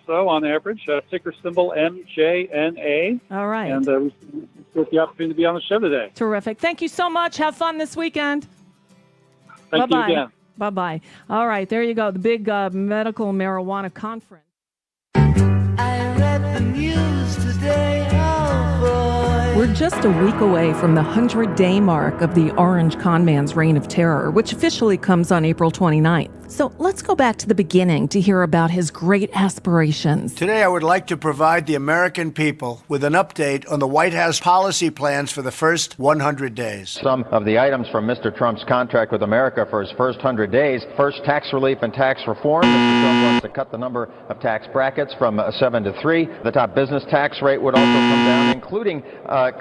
so on average, ticker symbol MJNA. All right. And we get the opportunity to be on the show today. Terrific. Thank you so much. Have fun this weekend. Thank you again. Bye-bye. All right, there you go. The big medical marijuana conference. I read the news today, oh boy. We're just a week away from the 100-day mark of the Orange Conman's reign of terror, which officially comes on April 29th. So let's go back to the beginning to hear about his great aspirations. Today, I would like to provide the American people with an update on the White House policy plans for the first 100 days. Some of the items from Mr. Trump's contract with America for his first 100 days. First, tax relief and tax reform. Mr. Trump wants to cut the number of tax brackets from 7 to 3. The top business tax rate would also come down, including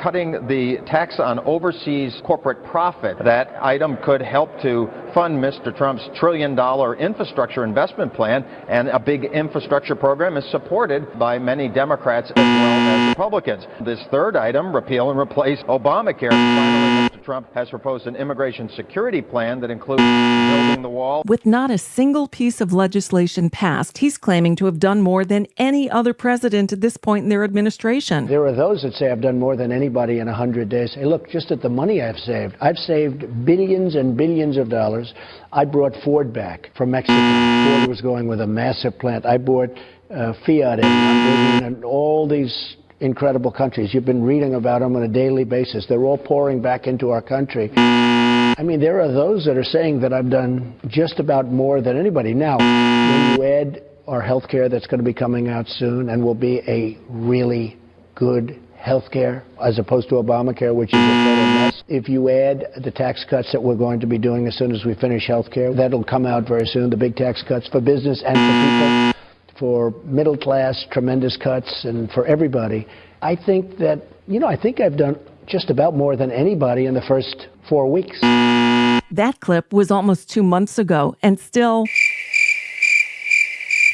cutting the tax on overseas corporate profit. That item could help to fund Mr. Trump's $1 trillion infrastructure investment plan, and a big infrastructure program is supported by many Democrats as well as Republicans. This third item, repeal and replace Obamacare. Finally, Mr. Trump has proposed an immigration security plan that includes building the wall. With not a single piece of legislation passed, he's claiming to have done more than any other president at this point in their administration. There are those that say I've done more than anybody in 100 days. Hey, look, just at the money I've saved. I've saved billions and billions of dollars. I brought Ford back from Mexico. Ford was going with a massive plant. I brought Fiat in. I'm bringing in all these incredible countries. You've been reading about them on a daily basis. They're all pouring back into our country. I mean, there are those that are saying that I've done just about more than anybody. Now, when you add our health care that's going to be coming out soon and will be a really good health care as opposed to Obamacare, which is a total mess. If you add the tax cuts that we're going to be doing as soon as we finish health care, that'll come out very soon, the big tax cuts for business and for people, for middle class, tremendous cuts, and for everybody. I think that, I think I've done just about more than anybody in the first 4 weeks. That clip was almost 2 months ago, and still...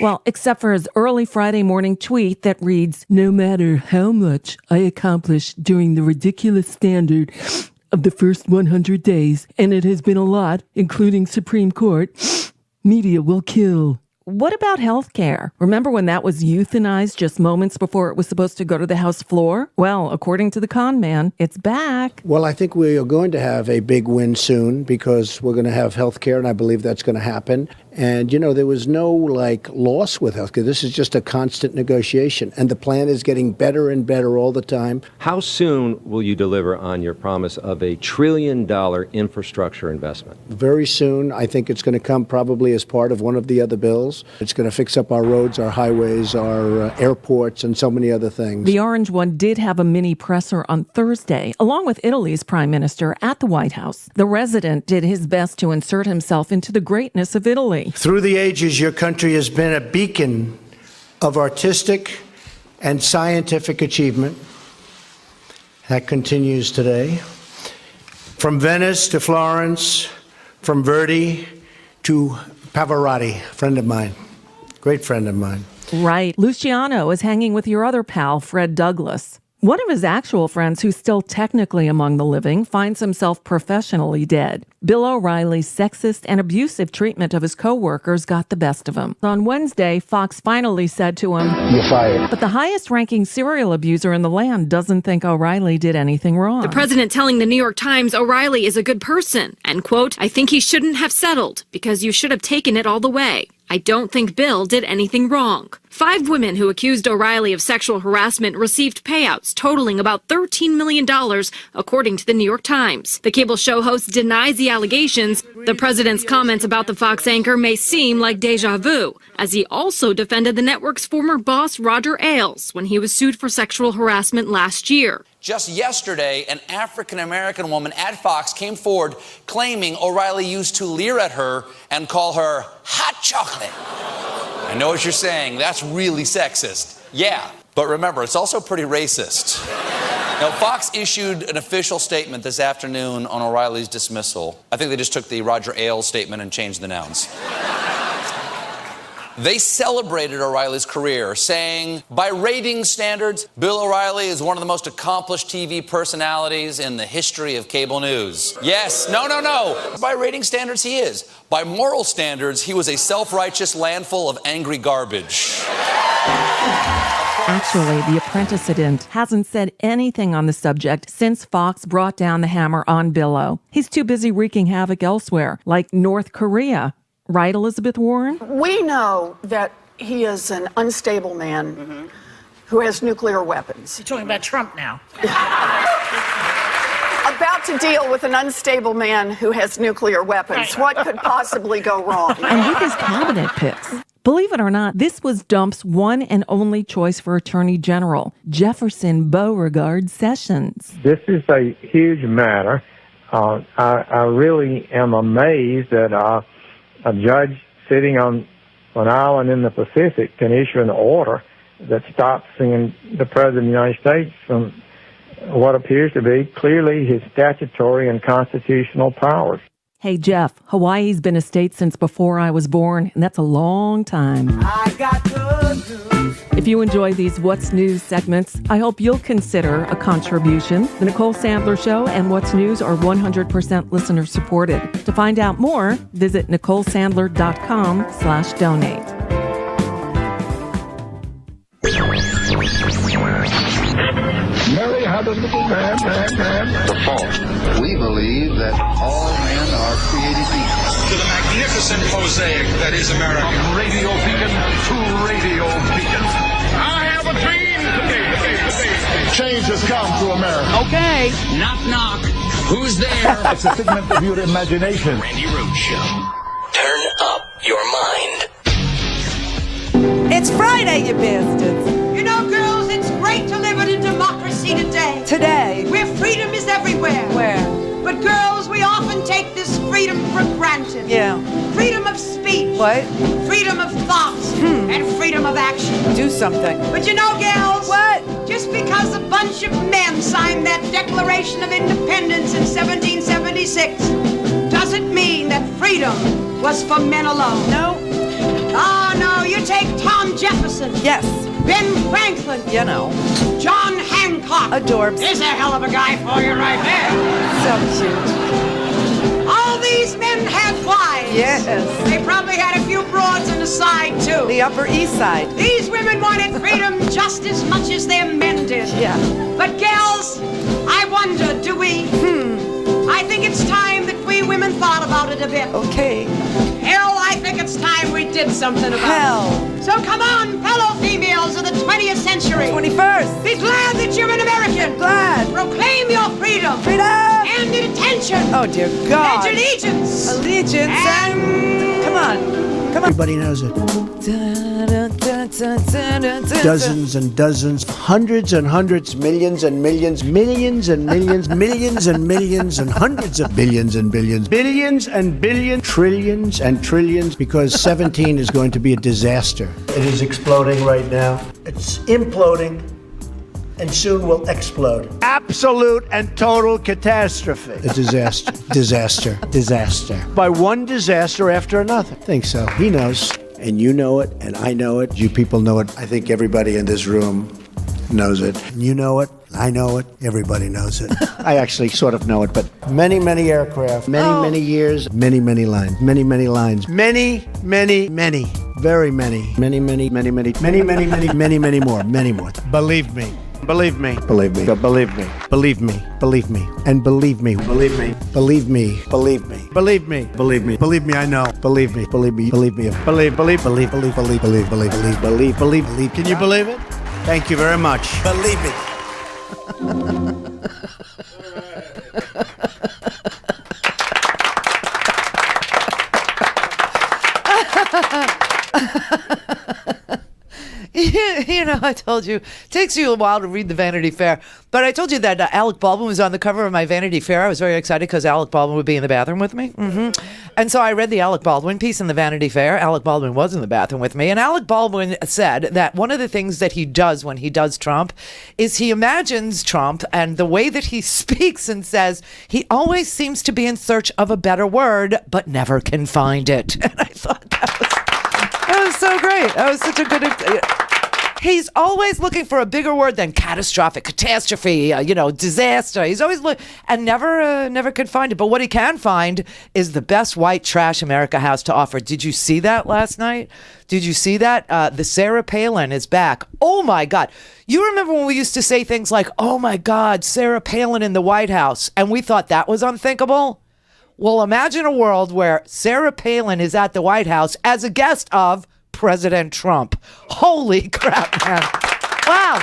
Well, except for his early Friday morning tweet that reads, "No matter how much I accomplish during the ridiculous standard of the first 100 days, and it has been a lot, including Supreme Court, media will kill." What about health care? Remember when that was euthanized just moments before it was supposed to go to the House floor? Well, according to the con man, it's back. Well, I think we are going to have a big win soon because we're going to have health care, and I believe that's going to happen. And, there was no, loss with health care. This is just a constant negotiation, and the plan is getting better and better all the time. How soon will you deliver on your promise of $1 trillion infrastructure investment? Very soon. I think it's going to come probably as part of one of the other bills. It's going to fix up our roads, our highways, our airports, and so many other things. The orange one did have a mini presser on Thursday, along with Italy's prime minister at the White House. The resident did his best to insert himself into the greatness of Italy. Through the ages, your country has been a beacon of artistic and scientific achievement. That continues today. From Venice to Florence, from Verdi to Pavarotti, friend of mine, great friend of mine. Right. Luciano is hanging with your other pal, Fred Douglas. One of his actual friends, who's still technically among the living, finds himself professionally dead. Bill O'Reilly's sexist and abusive treatment of his co-workers got the best of him. On Wednesday, Fox finally said to him, "You're fired." But the highest-ranking serial abuser in the land doesn't think O'Reilly did anything wrong. The president telling the New York Times O'Reilly is a good person, and, quote, "I think he shouldn't have settled because you should have taken it all the way. I don't think Bill did anything wrong." 5 women who accused O'Reilly of sexual harassment received payouts totaling about $13 million, according to the New York Times. The cable show host denies the allegations. The president's comments about the Fox anchor may seem like deja vu, as he also defended the network's former boss, Roger Ailes, when he was sued for sexual harassment last year. Just yesterday, an African-American woman at Fox came forward claiming O'Reilly used to leer at her and call her hot chocolate. I know what you're saying. That's really sexist. Yeah, but remember, it's also pretty racist. Now, Fox issued an official statement this afternoon on O'Reilly's dismissal. I think they just took the Roger Ailes statement and changed the nouns. They celebrated O'Reilly's career, saying, by rating standards, Bill O'Reilly is one of the most accomplished TV personalities in the history of cable news. Yes, no. By rating standards, he is. By moral standards, he was a self-righteous landful of angry garbage. Actually, the apprentice hasn't said anything on the subject since Fox brought down the hammer on Billow. He's too busy wreaking havoc elsewhere, like North Korea. Right, Elizabeth Warren? We know that he is an unstable man who has nuclear weapons. You're talking about Trump now. About to deal with an unstable man who has nuclear weapons. What could possibly go wrong? And with his cabinet picks. Believe it or not, this was Dump's one and only choice for Attorney General, Jefferson Beauregard Sessions. This is a huge matter. I really am amazed that a judge sitting on an island in the Pacific can issue an order that stops the President of the United States from what appears to be clearly his statutory and constitutional powers. Hey, Jeff, Hawaii's been a state since before I was born, and that's a long time. I got good news. If you enjoy these What's News segments, I hope you'll consider a contribution. The Nicole Sandler Show and What's News are 100% listener supported. To find out more, visit NicoleSandler.com/donate. Mary had a little man. The fault. We believe that all men are created equal. To the magnificent mosaic that is America. From radio beacon to radio beacon. I have a dream today. Change has come to America. Okay. Knock, knock. Who's there? It's a figment of your imagination. Randi Rhodes Show. Turn up your mind. It's Friday, you bastards. You know, girls, it's great to live in a democracy today. Today. Where freedom is everywhere. Where? But girls, we often take this freedom for granted. Yeah. Freedom of speech. What? Freedom of thought. And freedom of action. Do something. But you know, gals. What? Just because a bunch of men signed that Declaration of Independence in 1776 doesn't mean that freedom was for men alone. No. Oh, no, you take Tom Jefferson. Yes. Ben Franklin. You know. John Hancock. Adorbs. There's a hell of a guy for you right there. So cute. All these men had wives. Yes. They probably had a few broads on the side, too. The Upper East Side. These women wanted freedom just as much as their men did. Yeah. But, gals, I wonder, do we? I think it's time that we women thought about it a bit. Okay. Hell, I think it's time we did something about it. So come on, fellow females of the 20th century. 21st. Be glad that you're an American. Glad. Proclaim your freedom. Freedom. And attention. Oh, dear God. And allegiance. Allegiance. And... Come on. Everybody knows it. Dozens and dozens, hundreds and hundreds, millions and millions, millions and millions, millions and millions, and hundreds of billions and billions, billions and billions, trillions and trillions, because 17 is going to be a disaster. It is exploding right now. It's imploding and soon will explode. Absolute and total catastrophe. A disaster, disaster, disaster. By one disaster after another. I think so. He knows. And you know it, and I know it. You people know it. I think everybody in this room knows it. You know it. I know it. Everybody knows it. I actually sort of know it, but many, many aircraft, many years, many lines, many lines, many, very many more, many more. Believe me. Believe me. Believe me. Believe me. Believe me. Believe me. And believe me. Believe me. Believe me. Believe me. Believe me. Believe me. Believe me. I know. Believe me. Believe me. Believe me. Believe. Believe. Can you believe it? Thank you very much. Believe it. You know, I told you, it takes you a while to read the Vanity Fair, but I told you that Alec Baldwin was on the cover of my Vanity Fair. I was very excited because Alec Baldwin would be in the bathroom with me. And so I read the Alec Baldwin piece in the Vanity Fair. Alec Baldwin was in the bathroom with me, and Alec Baldwin said that one of the things that he does when he does Trump is he imagines Trump and the way that he speaks and says he always seems to be in search of a better word, but never can find it. And I thought that was so great. That was such a good... He's always looking for a bigger word than catastrophic, catastrophe, disaster. He's always and never could find it. But what he can find is the best white trash America has to offer. Did you see that last night? Did you see that? The Sarah Palin is back. Oh my God. You remember when we used to say things like, oh my God, Sarah Palin in the White House, and we thought that was unthinkable? Well, imagine a world where Sarah Palin is at the White House as a guest of President Trump. Holy crap, man. Wow.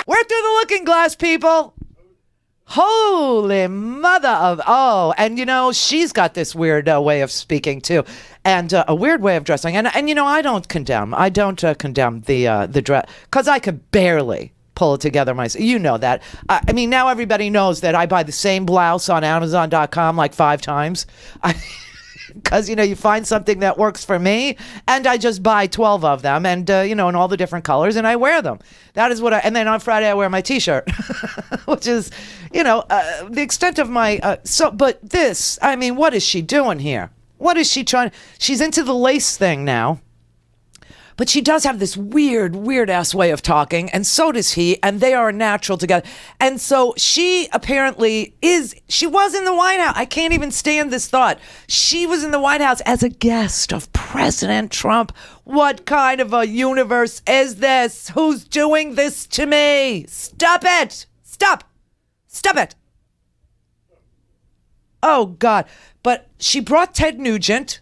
We're through the looking glass, people. Holy mother of, and she's got this weird way of speaking too, and a weird way of dressing. And I don't condemn the dress, because I could barely pull it together myself. You know that. I mean, now everybody knows that I buy the same blouse on Amazon.com like 5 times. Because, you find something that works for me, and I just buy 12 of them, and, in all the different colors, and I wear them. That is what and then on Friday I wear my t-shirt, which is, the extent of my, but this, I mean, what is she doing here? What is she trying? She's into the lace thing now. But she does have this weird ass way of talking, and so does he, and they are natural together. And so she apparently she was in the White House. I can't even stand this thought. She was in the White House as a guest of President Trump. What kind of a universe is this? Who's doing this to me? Stop it. Stop it. Oh, God. But she brought Ted Nugent.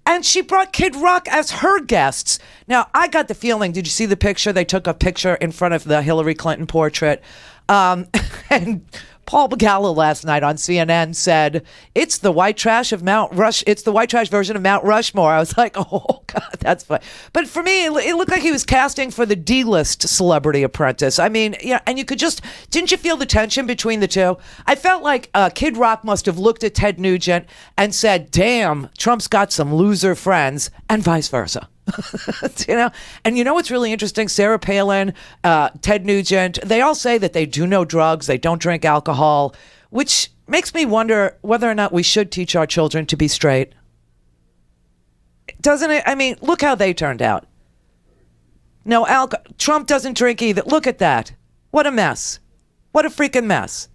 And she brought Kid Rock as her guests. Now, I got the feeling, did you see the picture? They took a picture in front of the Hillary Clinton portrait. And Paul Begala last night on CNN said, it's the white trash version of Mount Rushmore. I was like, oh, God, that's funny. But for me, it looked like he was casting for the D-list Celebrity Apprentice. I mean, and you could didn't you feel the tension between the two? I felt like Kid Rock must have looked at Ted Nugent and said, damn, Trump's got some loser friends, and vice versa. And what's really interesting? Sarah Palin, Ted Nugent, they all say that they do no drugs, they don't drink alcohol, which makes me wonder whether or not we should teach our children to be straight. Doesn't it? I mean, look how they turned out. No alcohol. Trump doesn't drink either. Look at that. What a mess. What a freaking mess.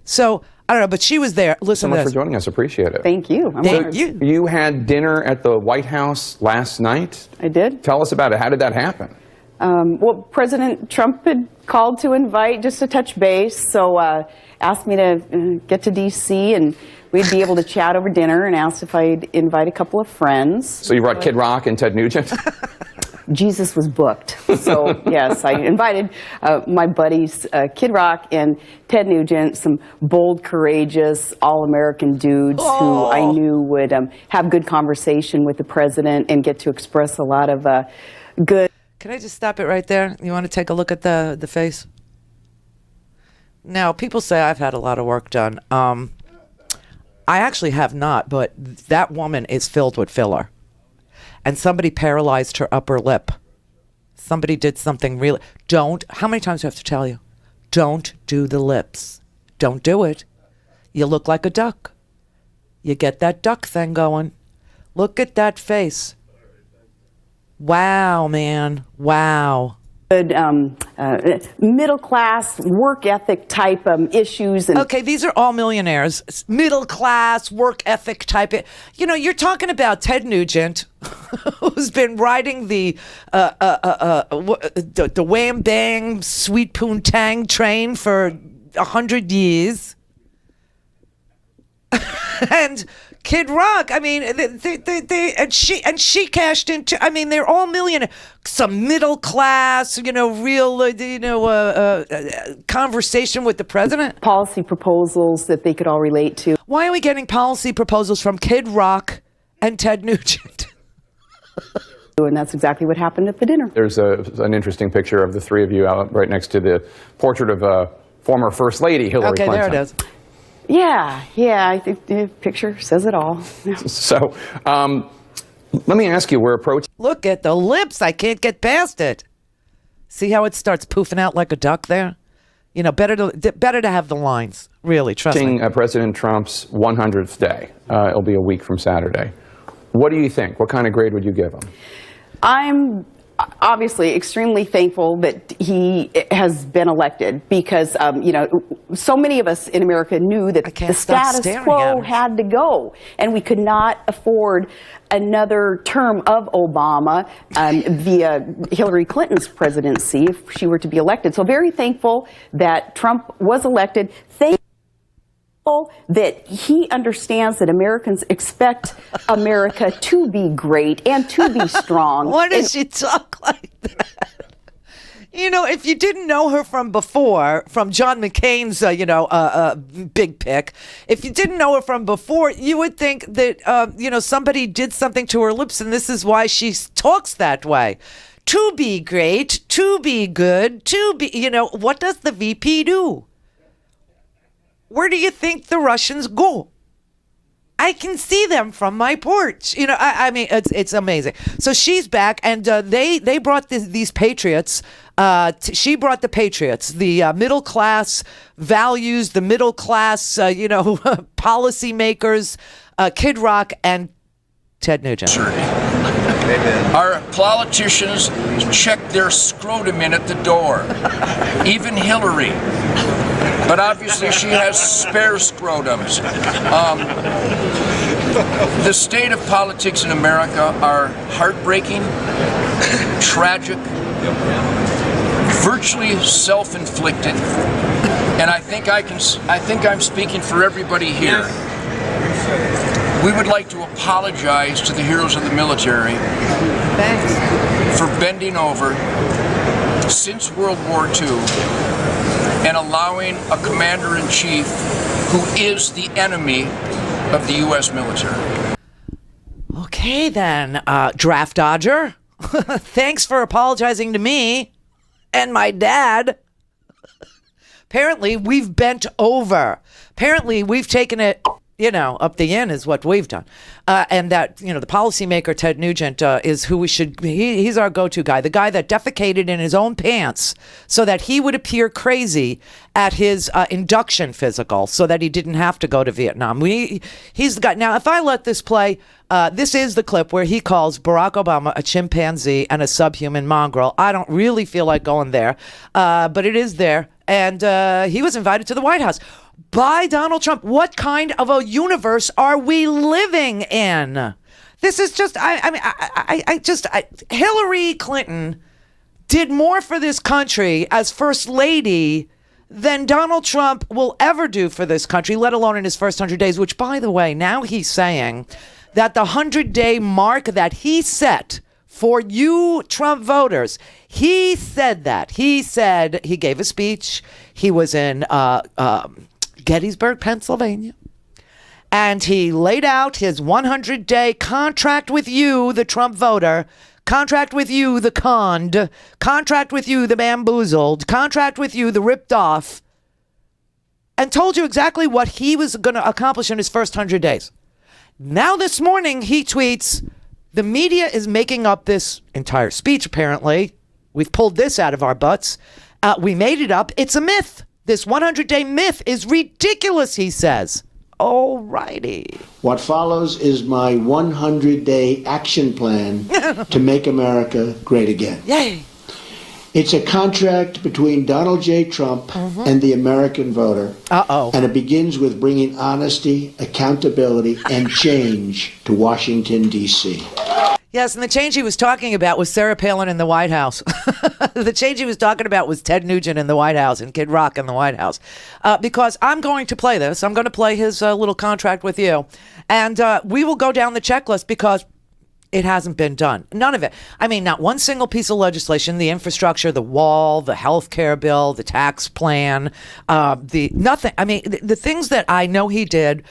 So, I don't know, but she was there. Listen so much for joining us. Appreciate it. Thank you. Thank you. You had dinner at the White House last night. I did. Tell us about it. How did that happen? Well, President Trump had called to invite, just to touch base, so asked me to get to D.C. and we'd be able to chat over dinner, and asked if I'd invite a couple of friends. So you brought Kid Rock and Ted Nugent? Jesus was booked. So, yes, I invited my buddies, Kid Rock and Ted Nugent, some bold, courageous, all-American dudes who I knew would have good conversation with the president and get to express a lot of good... Can I just stop it right there? You want to take a look at the face? Now, people say I've had a lot of work done. I actually have not, but that woman is filled with filler. And somebody paralyzed her upper lip. Somebody did something really... How many times do I have to tell you? Don't do the lips. Don't do it. You look like a duck. You get that duck thing going. Look at that face. Wow, man. Wow. Good middle class work ethic type issues. Okay, these are all millionaires. Middle class work ethic type. You're talking about Ted Nugent, who's been riding the wham bang sweet poontang train for 100 years, and Kid Rock, I mean, she cashed into. I mean, they're all millionaires. Some middle class, real, conversation with the president. Policy proposals that they could all relate to. Why are we getting policy proposals from Kid Rock and Ted Nugent? And that's exactly what happened at the dinner. There's an interesting picture of the three of you out right next to the portrait of former First Lady Hillary Clinton. Okay, there it is. Yeah, I think the picture says it all. So, let me ask you, we're approaching... Look at the lips. I can't get past it. See how it starts poofing out like a duck there? Better to have the lines. Really, trust me. President Trump's 100th day. It'll be a week from Saturday. What do you think? What kind of grade would you give him? I'm obviously extremely thankful that he has been elected because, so many of us in America knew that the status quo had to go, and we could not afford another term of Obama via Hillary Clinton's presidency if she were to be elected. So very thankful that Trump was elected. Thankful that he understands that Americans expect America to be great and to be strong. Why does she talk like that? If you didn't know her from before, from John McCain's, big pick, if you didn't know her from before, you would think that, somebody did something to her lips, and this is why she talks that way. To be great, to be good, to be, what does the VP do? Where do you think the Russians go? I can see them from my porch. It's amazing. So she's back, and they brought these patriots. She brought the patriots, the middle class values, the middle class, policymakers, Kid Rock and Ted Nugent. Our politicians check their scrotum in at the door. Even Hillary. But obviously she has spare scrotums. The state of politics in America are heartbreaking, tragic, virtually self-inflicted, and I think I'm speaking for everybody here. We would like to apologize to the heroes of the military for bending over since World War II and allowing a commander-in-chief who is the enemy of the U.S. military. Okay, then, draft dodger. Thanks for apologizing to me and my dad. Apparently, we've bent over. Apparently, we've taken it, up the inn is what we've done. And that, the policymaker, Ted Nugent, is who we should, he's our go-to guy, the guy that defecated in his own pants so that he would appear crazy at his induction physical so that he didn't have to go to Vietnam. He's the guy. Now, if I let this play, this is the clip where he calls Barack Obama a chimpanzee and a subhuman mongrel. I don't really feel like going there, but it is there. And he was invited to the White House by Donald Trump. What kind of a universe are we living in? This is just, Hillary Clinton did more for this country as first lady than Donald Trump will ever do for this country, let alone in his first 100 days, which, by the way, now he's saying that the 100-day mark that he set for you Trump voters, he said that. He said, he gave a speech. He was in Gettysburg, Pennsylvania. And he laid out his 100-day contract with you, the Trump voter, contract with you, the conned, contract with you, the bamboozled, contract with you, the ripped off, and told you exactly what he was going to accomplish in his first 100 days. Now this morning, he tweets, the media is making up this entire speech, apparently. We've pulled this out of our butts. We made it up. It's a myth. This 100-day myth is ridiculous, he says. All righty. What follows is my 100-day action plan to make America great again. Yay. It's a contract between Donald J. Trump and the American voter. Uh-oh. And it begins with bringing honesty, accountability, and change to Washington, D.C. Yes, and the change he was talking about was Sarah Palin in the White House. The change he was talking about was Ted Nugent in the White House and Kid Rock in the White House. Because I'm going to play this. I'm going to play his little contract with you. And we will go down the checklist because it hasn't been done. None of it. I mean, not one single piece of legislation, the infrastructure, the wall, the health care bill, the tax plan, nothing. I mean, the things that I know he did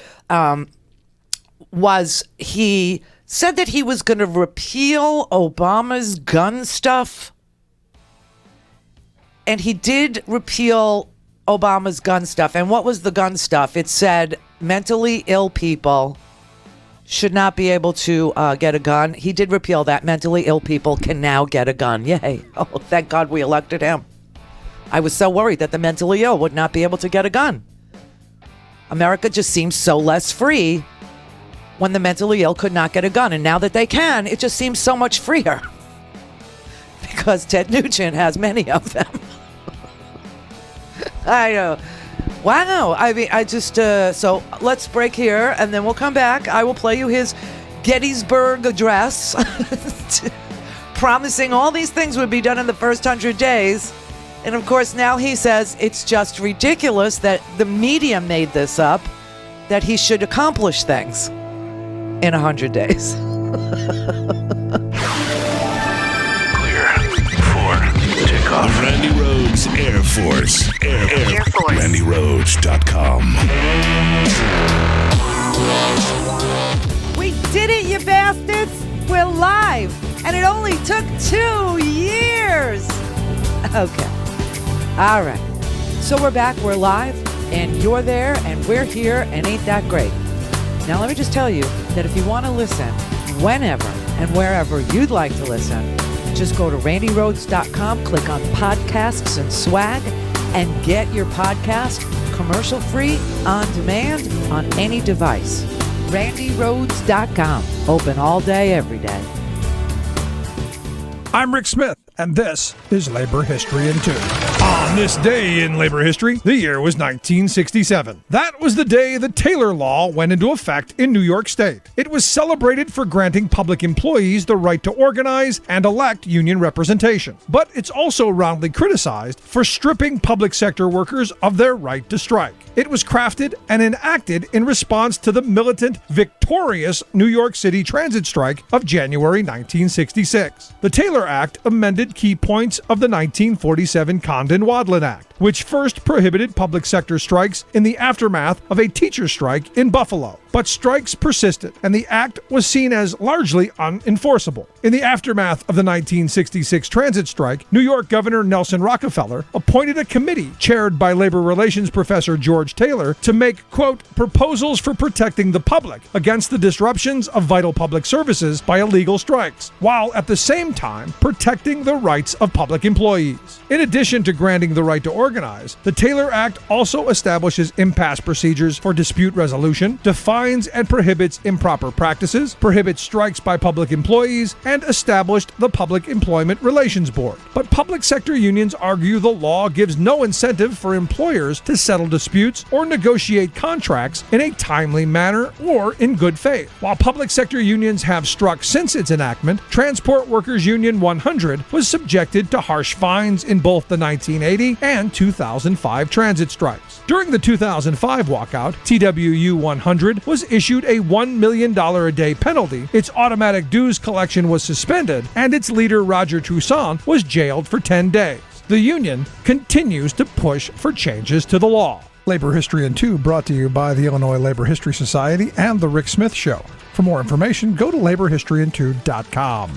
was he said that he was going to repeal Obama's gun stuff. And he did repeal Obama's gun stuff. And what was the gun stuff? It said mentally ill people should not be able to get a gun. He did repeal that. Mentally ill people can now get a gun. Yay. Oh, thank God we elected him. I was so worried that the mentally ill would not be able to get a gun. America just seems so less free when the mentally ill could not get a gun. And now that they can, it just seems so much freer. because Ted Nugent has many of them. I know. Wow. I mean, I just, so let's break here and then we'll come back. I will play you his Gettysburg Address, promising all these things would be done in the first 100 days. And of course, now he says it's just ridiculous that the media made this up, that he should accomplish things in 100 days. Clear for takeoff. Randi Rhodes Air Force. Air Force. RandiRhodes.com. We did it, you bastards! We're live! And it only took 2 years! Okay. All right. So we're back, we're live, and you're there, and we're here, and ain't that great? Now let me just tell you that if you want to listen whenever and wherever you'd like to listen, just go to RandiRhodes.com, click on podcasts and swag, and get your podcast commercial-free, on demand, on any device. RandiRhodes.com. Open all day, every day. I'm Rick Smith, and this is Labor History in 2. On this day in labor history, the year was 1967. That was the day the Taylor Law went into effect in New York State. It was celebrated for granting public employees the right to organize and elect union representation. But it's also roundly criticized for stripping public sector workers of their right to strike. It was crafted and enacted in response to the militant, victorious New York City transit strike of January 1966. The Taylor Act amended key points of the 1947 Condon-Wadlin Act, which first prohibited public sector strikes in the aftermath of a teacher strike in Buffalo. But strikes persisted, and the act was seen as largely unenforceable. In the aftermath of the 1966 transit strike, New York Governor Nelson Rockefeller appointed a committee chaired by labor relations professor George Taylor to make, quote, proposals for protecting the public against the disruptions of vital public services by illegal strikes, while at the same time protecting the rights of public employees. In addition to granting the right to organize, the Taylor Act also establishes impasse procedures for dispute resolution, defines and prohibits improper practices, prohibits strikes by public employees, and established the Public Employment Relations Board. But public sector unions argue the law gives no incentive for employers to settle disputes or negotiate contracts in a timely manner or in good faith. While public sector unions have struck since its enactment, Transport Workers Union 100 was subjected to harsh fines in both the 1980 and 2005 transit strikes. During the 2005 walkout, TWU 100 was issued a $1 million a day penalty, its automatic dues collection was suspended, and its leader Roger Toussaint was jailed for 10 days. The union continues to push for changes to the law. Labor History in 2 brought to you by the Illinois Labor History Society and The Rick Smith Show. For more information, go to laborhistoryin2.com.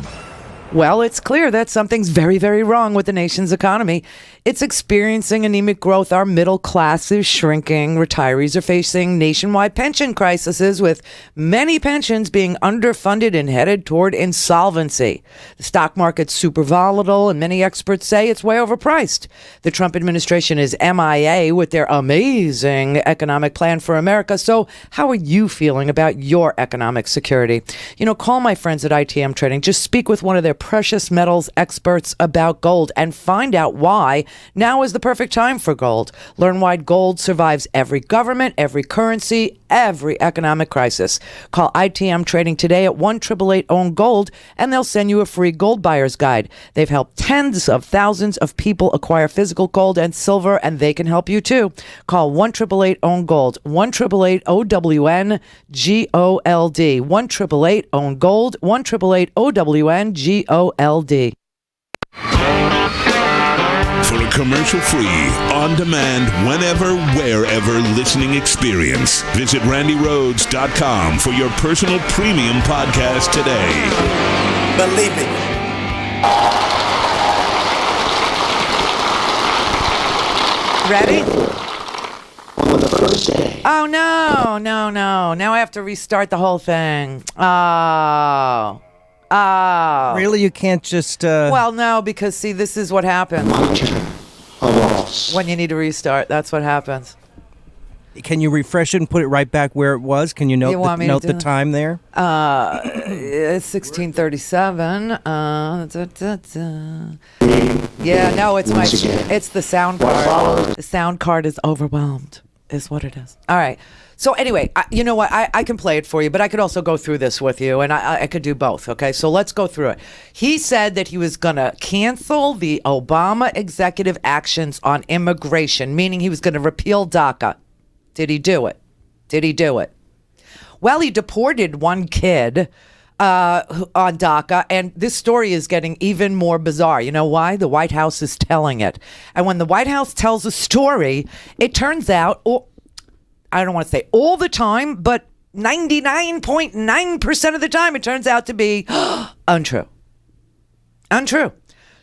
Well, it's clear that something's very, very wrong with the nation's economy. It's experiencing anemic growth. Our middle class is shrinking. Retirees are facing nationwide pension crises, with many pensions being underfunded and headed toward insolvency. The stock market's super volatile, and many experts say it's way overpriced. The Trump administration is MIA with their amazing economic plan for America. So how are you feeling about your economic security? You know, call my friends at ITM Trading. Just speak with one of their precious metals experts about gold and find out why now is the perfect time for gold. Learn why gold survives every government, every currency, every economic crisis. Call ITM Trading today at 1-888-OWN-GOLD and they'll send you a free gold buyer's guide. They've helped tens of thousands of people acquire physical gold and silver, and they can help you too. Call 1-888-OWN-GOLD, 1-888-OWN-GOLD, 1-888-OWN-GOLD, 1-888-OWN-GOLD. For a commercial-free, on-demand, whenever, wherever listening experience, visit RandiRhodes.com for your personal premium podcast today. Believe it. Ready? Oh, no. Now I have to restart the whole thing. Oh. Really? You can't just... Well, no, because, see, this is what happens when you need to restart. That's what happens. Can you refresh it and put it right back where it was? Can you note the time there? It's 1637. Yeah, no, it's the sound card. The sound card is overwhelmed, is what it is. All right. So anyway, you know what? I can play it for you, but I could also go through this with you, and I could do both, okay? So let's go through it. He said that he was going to cancel the Obama executive actions on immigration, meaning he was going to repeal DACA. Did he do it? Did he do it? Well, he deported one kid on DACA, and this story is getting even more bizarre. You know why? The White House is telling it. And when the White House tells a story, it turns out... I don't want to say all the time, but 99.9% of the time, it turns out to be untrue. Untrue.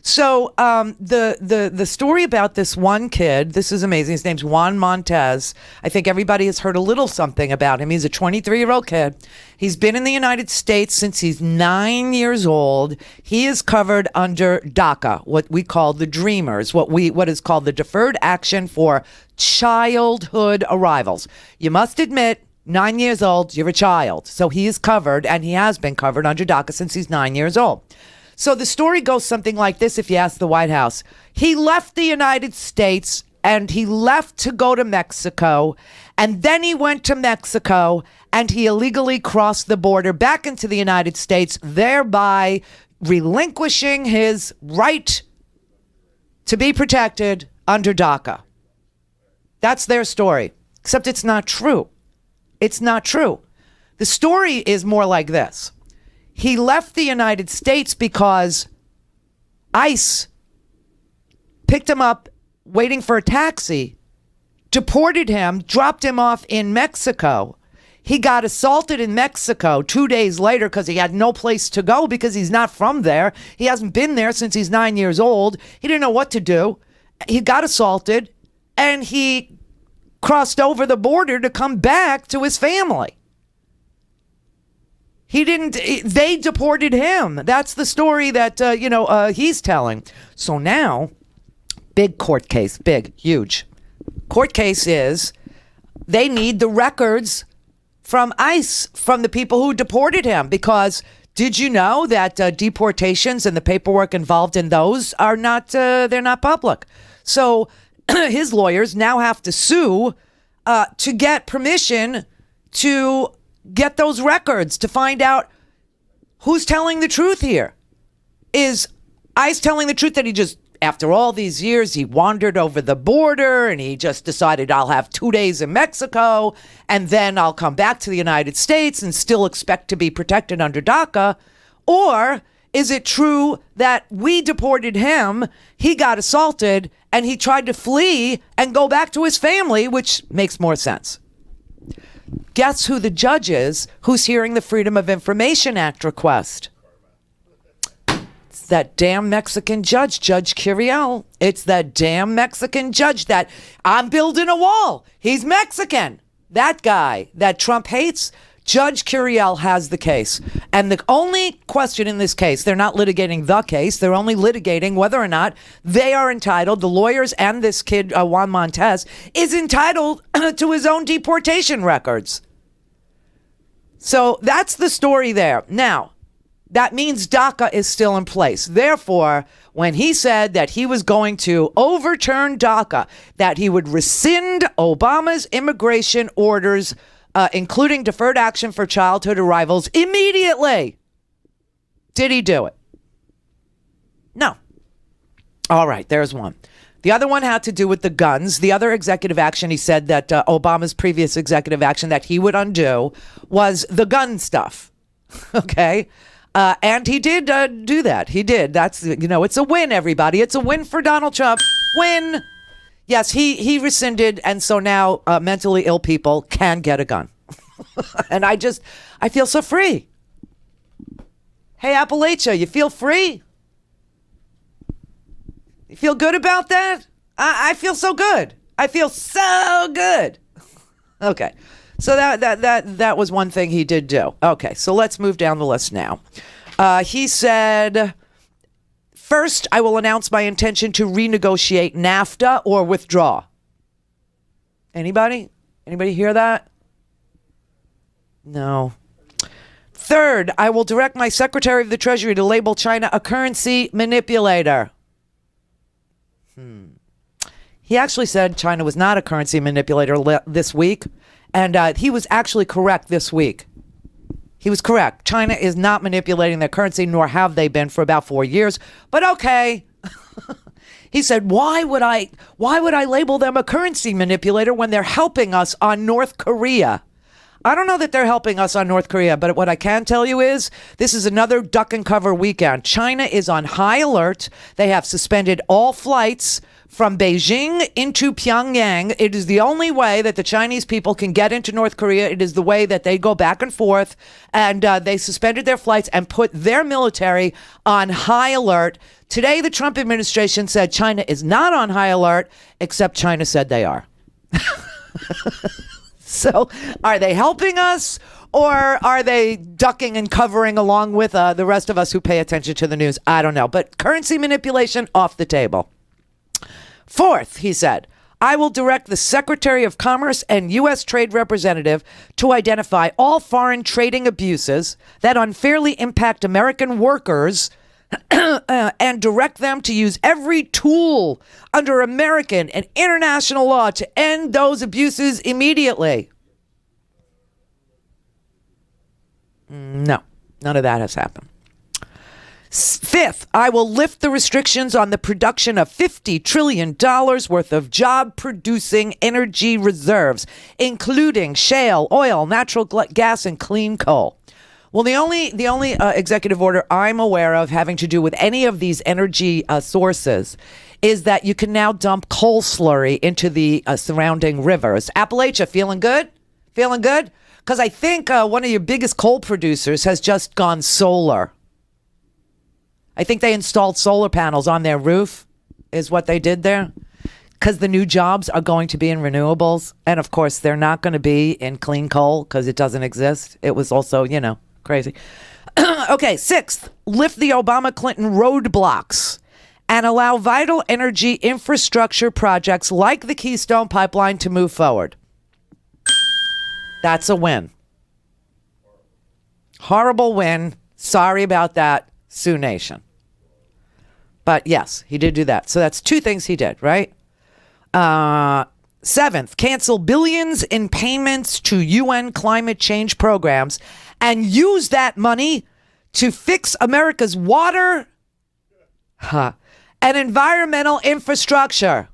So the story about this one kid, this is amazing. His name's Juan Montez. I think everybody has heard a little something about him. He's a 23-year-old kid. He's been in the United States since he's 9 years old. He is covered under DACA, what we call the Dreamers, what is called the Deferred Action for Childhood Arrivals. You must admit, 9 years old, you're a child. So he is covered, and he has been covered under DACA since he's 9 years old. So the story goes something like this if you ask the White House. He left the United States and he left to go to Mexico, and then he went to Mexico and he illegally crossed the border back into the United States, thereby relinquishing his right to be protected under DACA. That's their story, except it's not true. It's not true. The story is more like this. He left the United States because ICE picked him up waiting for a taxi, deported him, dropped him off in Mexico. He got assaulted in Mexico 2 days later because he had no place to go because he's not from there. He hasn't been there since he's 9 years old. He didn't know what to do. He got assaulted and he crossed over the border to come back to his family. They deported him. That's the story that, he's telling. So now, big court case, huge. Court case is they need the records from ICE, from the people who deported him, because did you know that deportations and the paperwork involved in those are not, they're not public. So his lawyers now have to sue to get permission to get those records to find out who's telling the truth here. Is ICE telling the truth that he just, after all these years, he wandered over the border and he just decided I'll have 2 days in Mexico and then I'll come back to the United States and still expect to be protected under DACA? Or is it true that we deported him, he got assaulted, and he tried to flee and go back to his family, which makes more sense? Guess who the judge is who's hearing the Freedom of Information Act request? It's that damn Mexican judge, Judge Curiel. It's that damn Mexican judge that I'm building a wall. He's Mexican. That guy that Trump hates, Judge Curiel has the case. And the only question in this case, they're not litigating the case. They're only litigating whether or not they are entitled, the lawyers and this kid, Juan Montez, is entitled to his own deportation records. So that's the story there. Now, that means DACA is still in place. Therefore, when he said that he was going to overturn DACA, that he would rescind Obama's immigration orders, including deferred action for childhood arrivals, immediately. Did he do it? No. All right, there's one. The other one had to do with the guns. The other executive action, he said that Obama's previous executive action that he would undo was the gun stuff. Okay? And he did do that. He did. That's, it's a win, everybody. It's a win for Donald Trump. Win. Yes, he rescinded, and so now mentally ill people can get a gun. And I feel so free. Hey, Appalachia, you feel free? You feel good about that? I feel so good. I feel so good. Okay, so that was one thing he did do. Okay, so let's move down the list now. He said, first, I will announce my intention to renegotiate NAFTA or withdraw. Anybody Anybody hear that? No. Third, I will direct my Secretary of the Treasury to label China a currency manipulator. He actually said China was not a currency manipulator this week, and he was actually correct this week. He was correct. China is not manipulating their currency, nor have they been for about 4 years. But okay. He said, why would I label them a currency manipulator when they're helping us on North Korea? I don't know that they're helping us on North Korea, but what I can tell you is this is another duck and cover weekend. China is on high alert. They have suspended all flights from Beijing into Pyongyang. It is the only way that the Chinese people can get into North Korea. It is the way that they go back and forth. And they suspended their flights and put their military on high alert. Today, the Trump administration said China is not on high alert, except China said they are. So are they helping us, or are they ducking and covering along with the rest of us who pay attention to the news? I don't know. But currency manipulation off the table. Fourth, he said, I will direct the Secretary of Commerce and U.S. Trade Representative to identify all foreign trading abuses that unfairly impact American workers and direct them to use every tool under American and international law to end those abuses immediately. No, none of that has happened. Fifth, I will lift the restrictions on the production of $50 trillion worth of job-producing energy reserves, including shale, oil, natural gas, and clean coal. Well, the only executive order I'm aware of having to do with any of these energy sources is that you can now dump coal slurry into the surrounding rivers. Appalachia, feeling good? Feeling good? Because I think one of your biggest coal producers has just gone solar. I think they installed solar panels on their roof is what they did there. Because the new jobs are going to be in renewables. And of course, they're not going to be in clean coal because it doesn't exist. It was also, crazy. Okay, sixth, lift the Obama-Clinton roadblocks and allow vital energy infrastructure projects like the Keystone Pipeline to move forward. That's a win. Horrible win. Sorry about that, Sioux Nation. But yes, he did do that. So that's two things he did, right? Seventh, cancel billions in payments to UN climate change programs and use that money to fix America's water and environmental infrastructure.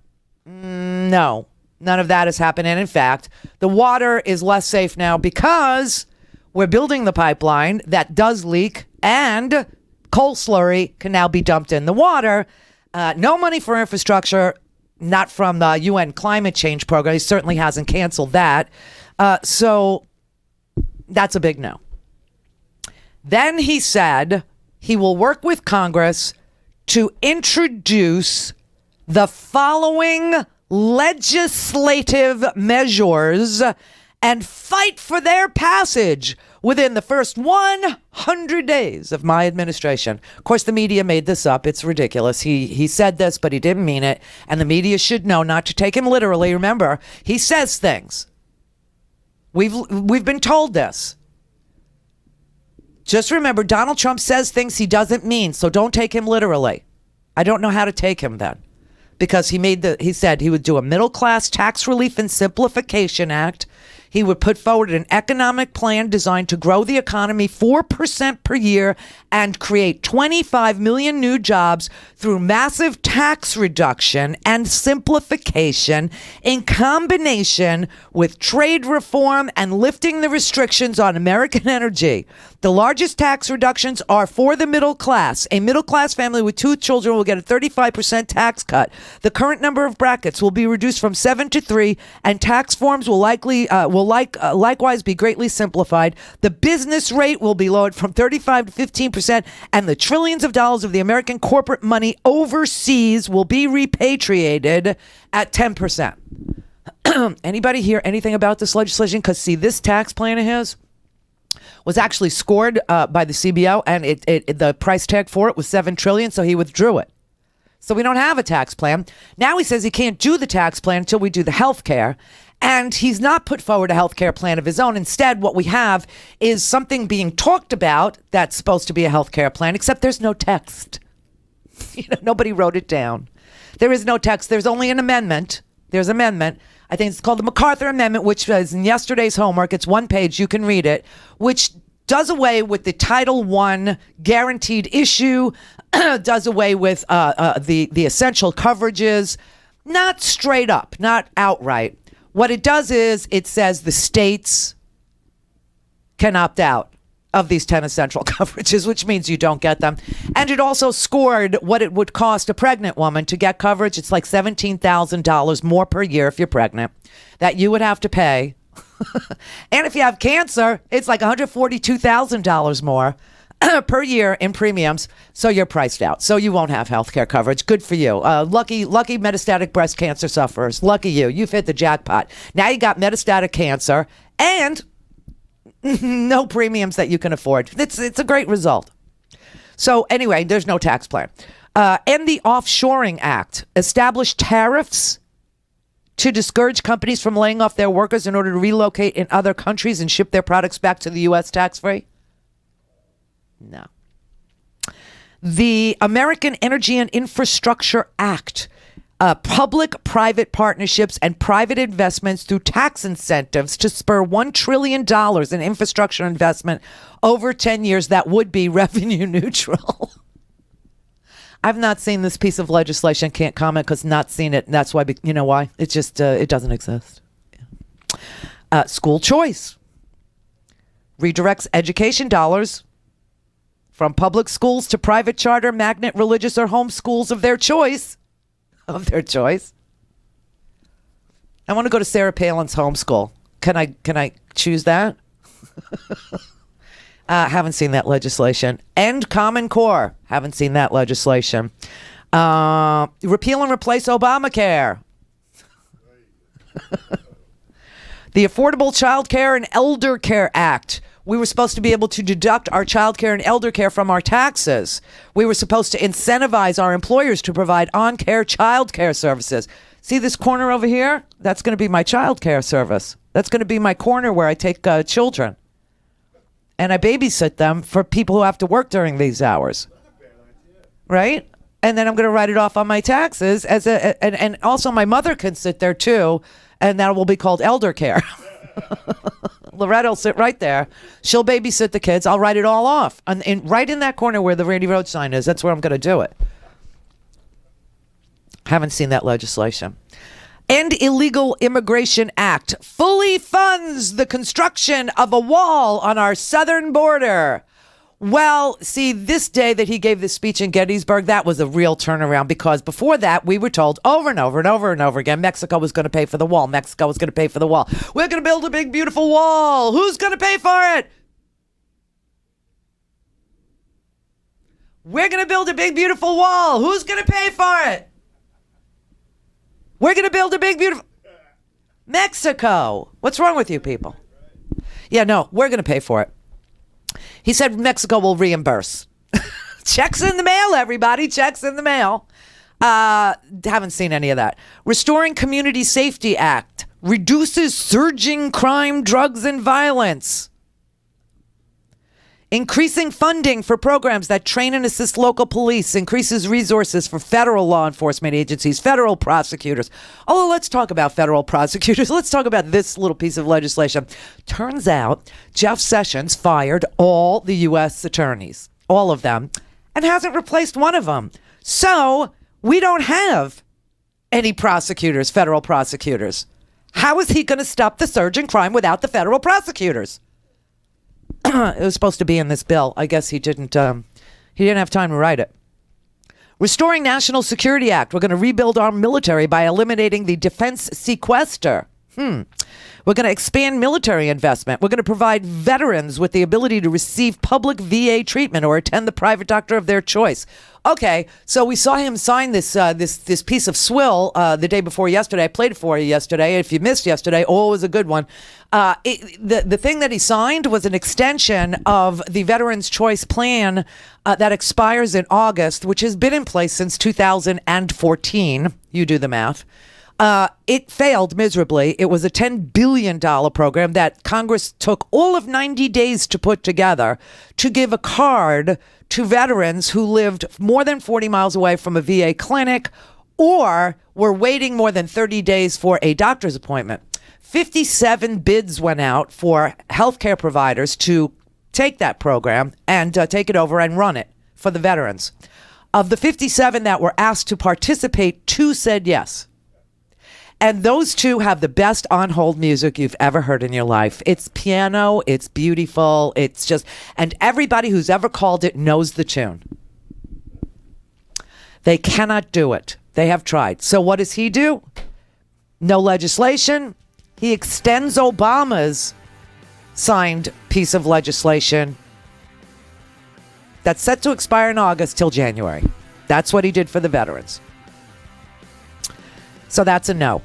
No, none of that has happened. And in fact, the water is less safe now because we're building the pipeline that does leak and coal slurry can now be dumped in the water. No money for infrastructure. Not from the UN climate change program. He certainly hasn't canceled that. So that's a big no. Then he said he will work with Congress to introduce the following legislative measures and fight for their passage within the first 100 days of my administration. Of course, the media made this up. It's ridiculous. He said this, but he didn't mean it. And the media should know not to take him literally. Remember, he says things. We've been told this. Just remember, Donald Trump says things he doesn't mean, so don't take him literally. I don't know how to take him then. Because he said he would do a middle-class tax relief and simplification act. He would put forward an economic plan designed to grow the economy 4% per year and create 25 million new jobs through massive tax reduction and simplification in combination with trade reform and lifting the restrictions on American energy. The largest tax reductions are for the middle class. A middle class family with 2 children will get a 35% tax cut. The current number of brackets will be reduced from 7 to 3, and tax forms will likewise be greatly simplified. The business rate will be lowered from 35 to 15%, and the trillions of dollars of the American corporate money overseas will be repatriated at 10%. Anybody hear anything about this legislation? Because see, this tax plan of his was actually scored by the CBO, and the price tag for it was $7 trillion, so he withdrew it. So we don't have a tax plan. Now he says he can't do the tax plan until we do the health care. And he's not put forward a health care plan of his own. Instead, what we have is something being talked about that's supposed to be a health care plan, except there's no text. Nobody wrote it down. There is no text. There's only an amendment. There's an amendment. I think it's called the MacArthur Amendment, which was in yesterday's homework. It's one page. You can read it, which does away with the Title I guaranteed issue, does away with the essential coverages, not straight up, not outright. What it does is it says the states can opt out of these 10 essential coverages, which means you don't get them. And it also scored what it would cost a pregnant woman to get coverage. It's like $17,000 more per year if you're pregnant that you would have to pay. And if you have cancer, it's like $142,000 more per year in premiums. So you're priced out. So you won't have health care coverage. Good for you. Lucky metastatic breast cancer sufferers. Lucky you. You've hit the jackpot. Now you got metastatic cancer and no premiums that you can afford. It's a great result. So anyway, there's no tax plan. And the Offshoring Act established tariffs to discourage companies from laying off their workers in order to relocate in other countries and ship their products back to the U.S. tax-free? No. The American Energy and Infrastructure Act, public-private partnerships and private investments through tax incentives to spur $1 trillion in infrastructure investment over 10 years that would be revenue neutral. I've not seen this piece of legislation. Can't comment because not seen it. And that's why, you know why? It just, it doesn't exist. School choice redirects education dollars from public schools to private charter, magnet, religious, or home schools of their choice. I want to go to Sarah Palin's homeschool. Can I choose that? Haven't seen that legislation. End Common Core. Haven't seen that legislation. Repeal and replace Obamacare. The Affordable Child Care and Elder Care Act. We were supposed to be able to deduct our child care and elder care from our taxes. We were supposed to incentivize our employers to provide on-care child care services. See this corner over here? That's going to be my child care service. That's going to be my corner where I take children. And I babysit them for people who have to work during these hours. Right? And then I'm going to write it off on my taxes and also my mother can sit there too, and that will be called elder care. Loretta will sit right there. She'll babysit the kids. I'll write it all off. And right in that corner where the Randi Rhodes sign is, that's where I'm going to do it. Haven't seen that legislation. End Illegal Immigration Act fully funds the construction of a wall on our southern border. Well, see, this day that he gave this speech in Gettysburg, that was a real turnaround, because before that, we were told over and over and over and over again, Mexico was going to pay for the wall. Mexico was going to pay for the wall. We're going to build a big, beautiful wall. Who's going to pay for it? We're going to build a big, beautiful wall. Who's going to pay for it? We're going to build a big, beautiful... Mexico. What's wrong with you people? Yeah, no, we're going to pay for it. He said Mexico will reimburse. Checks in the mail, everybody. Checks in the mail. Haven't seen any of that. Restoring Community Safety Act reduces surging crime, drugs, and violence. Increasing funding for programs that train and assist local police, increases resources for federal law enforcement agencies, federal prosecutors. Oh, let's talk about federal prosecutors. Let's talk about this little piece of legislation. Turns out Jeff Sessions fired all the U.S. attorneys, all of them, and hasn't replaced one of them. So we don't have any prosecutors, federal prosecutors. How is he going to stop the surge in crime without the federal prosecutors? It was supposed to be in this bill. I guess he didn't have time to write it. Restoring National Security Act. We're going to rebuild our military by eliminating the defense sequester. We're going to expand military investment. We're going to provide veterans with the ability to receive public VA treatment or attend the private doctor of their choice. Okay, so we saw him sign this piece of swill the day before yesterday. I played it for you yesterday. If you missed yesterday, it was a good one. The thing that he signed was an extension of the Veterans Choice Plan that expires in August, which has been in place since 2014. You do the math. It failed miserably. It was a $10 billion program that Congress took all of 90 days to put together to give a card to veterans who lived more than 40 miles away from a VA clinic or were waiting more than 30 days for a doctor's appointment. 57 bids went out for healthcare providers to take that program and take it over and run it for the veterans. Of the 57 that were asked to participate, 2 said yes. And those 2 have the best on-hold music you've ever heard in your life. It's piano, it's beautiful, it's just, and everybody who's ever called it knows the tune. They cannot do it. They have tried. So what does he do? No legislation. He extends Obama's signed piece of legislation that's set to expire in August till January. That's what he did for the veterans. So that's a no.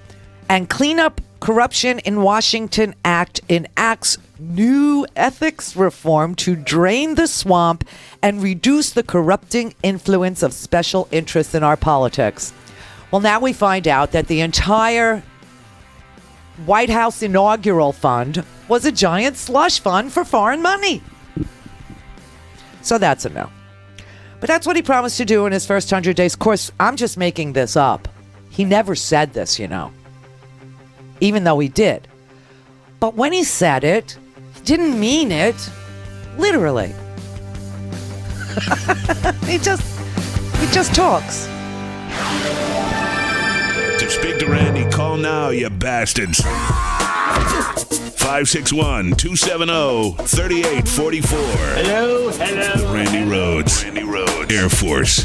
And Clean Up Corruption in Washington Act enacts new ethics reform to drain the swamp and reduce the corrupting influence of special interests in our politics. Well, now we find out that the entire White House inaugural fund was a giant slush fund for foreign money. So that's a no. But that's what he promised to do in his first 100 days. Of course, I'm just making this up. He never said this, you know, even though he did. But when he said it, he didn't mean it literally. He just talks. To speak to Randy, call now, you bastards. 561-270-3844. Hello. The Randi Rhodes Air Force.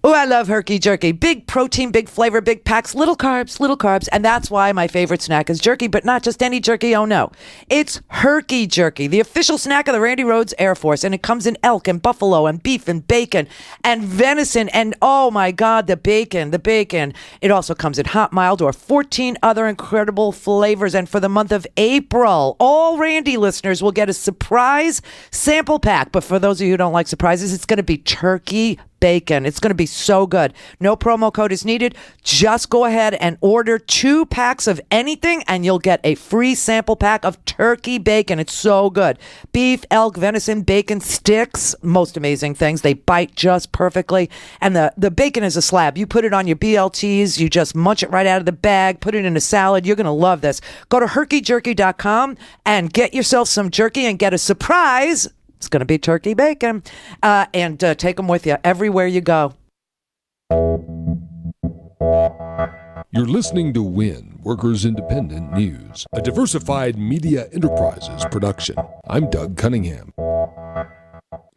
Oh, I love Herky Jerky. Big protein, big flavor, big packs, little carbs. And that's why my favorite snack is jerky, but not just any jerky. Oh, no. It's Herky Jerky, the official snack of the Randi Rhodes Air Force. And it comes in elk and buffalo and beef and bacon and venison. And oh, my God, the bacon. It also comes in hot, mild, or 14 other incredible flavors. And for the month of April, all Randy listeners will get a surprise sample pack. But for those of you who don't like surprises, it's going to be turkey bacon. It's going to be so good. No promo code is needed. Just go ahead and order 2 packs of anything and you'll get a free sample pack of turkey bacon. It's so good. Beef, elk, venison, bacon sticks. Most amazing things. They bite just perfectly. And the bacon is a slab. You put it on your BLTs. You just munch it right out of the bag. Put it in a salad. You're going to love this. Go to herkyjerky.com and get yourself some jerky and get a surprise. It's going to be turkey bacon. And take them with you everywhere you go. You're listening to WIN, Workers Independent News, a diversified media enterprises production. I'm Doug Cunningham.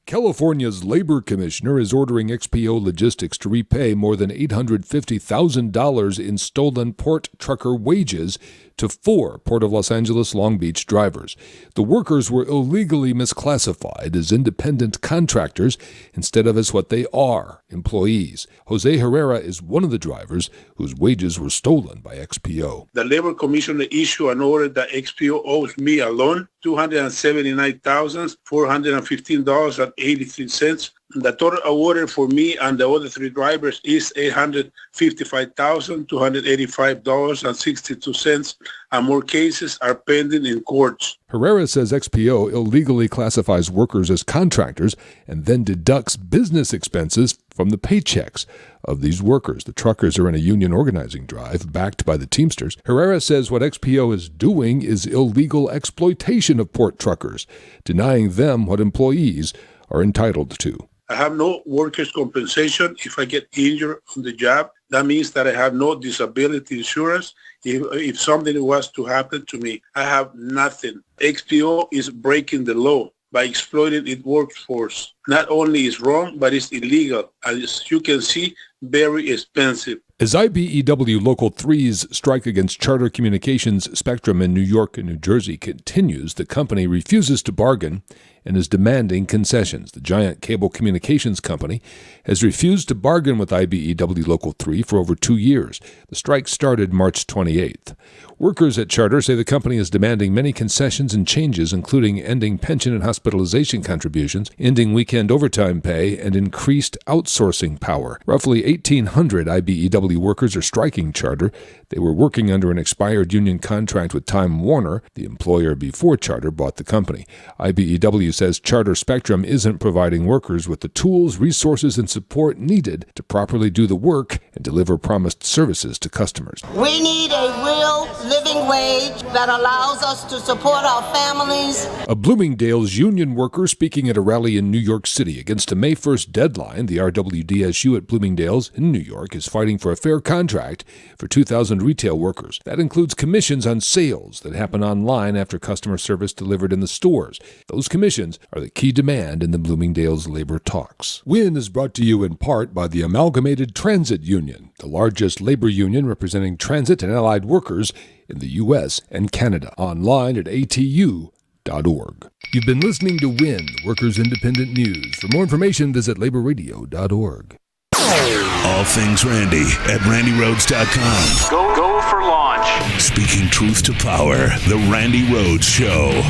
California's labor commissioner is ordering XPO Logistics to repay more than $850,000 in stolen port trucker wages to 4 Port of Los Angeles Long Beach drivers. The workers were illegally misclassified as independent contractors instead of as what they are, employees. Jose Herrera is one of the drivers whose wages were stolen by XPO. The Labor Commissioner issued an order that XPO owes me alone $279,415.83. The total awarded for me and the other 3 drivers is $855,285.62, and more cases are pending in courts. Herrera says XPO illegally classifies workers as contractors and then deducts business expenses from the paychecks of these workers. The truckers are in a union organizing drive backed by the Teamsters. Herrera says what XPO is doing is illegal exploitation of port truckers, denying them what employees are entitled to. I have no workers' compensation if I get injured on the job. That means that I have no disability insurance if something was to happen to me. I have nothing. XPO is breaking the law by exploiting its workforce. Not only is wrong, but it's illegal. As you can see, very expensive. As IBEW Local 3's strike against Charter Communications Spectrum in New York and New Jersey continues, the company refuses to bargain and is demanding concessions. The giant cable communications company has refused to bargain with IBEW Local 3 for over 2 years. The strike started March 28th. Workers at Charter say the company is demanding many concessions and changes, including ending pension and hospitalization contributions, ending weekend overtime pay, and increased outsourcing power. Roughly 1,800 IBEW workers are striking Charter. They were working under an expired union contract with Time Warner, the employer before Charter bought the company. IBEW says Charter Spectrum isn't providing workers with the tools, resources, and support needed to properly do the work and deliver promised services to customers. We need a real living wage that allows us to support our families. A Bloomingdale's union worker speaking at a rally in New York City against a May 1st deadline. The RWDSU at Bloomingdale's in New York is fighting for a fair contract for 2,000 retail workers. That includes commissions on sales that happen online after customer service delivered in the stores. Those commissions are the key demand in the Bloomingdale's labor talks. WIN is brought to you in part by the Amalgamated Transit Union, the largest labor union representing transit and allied workers in the U.S. and Canada. Online at atu.org. You've been listening to WIN, Workers' Independent News. For more information, visit laborradio.org. All things Randy at randyrhodes.com. Go for launch. Speaking truth to power, The Randi Rhodes Show.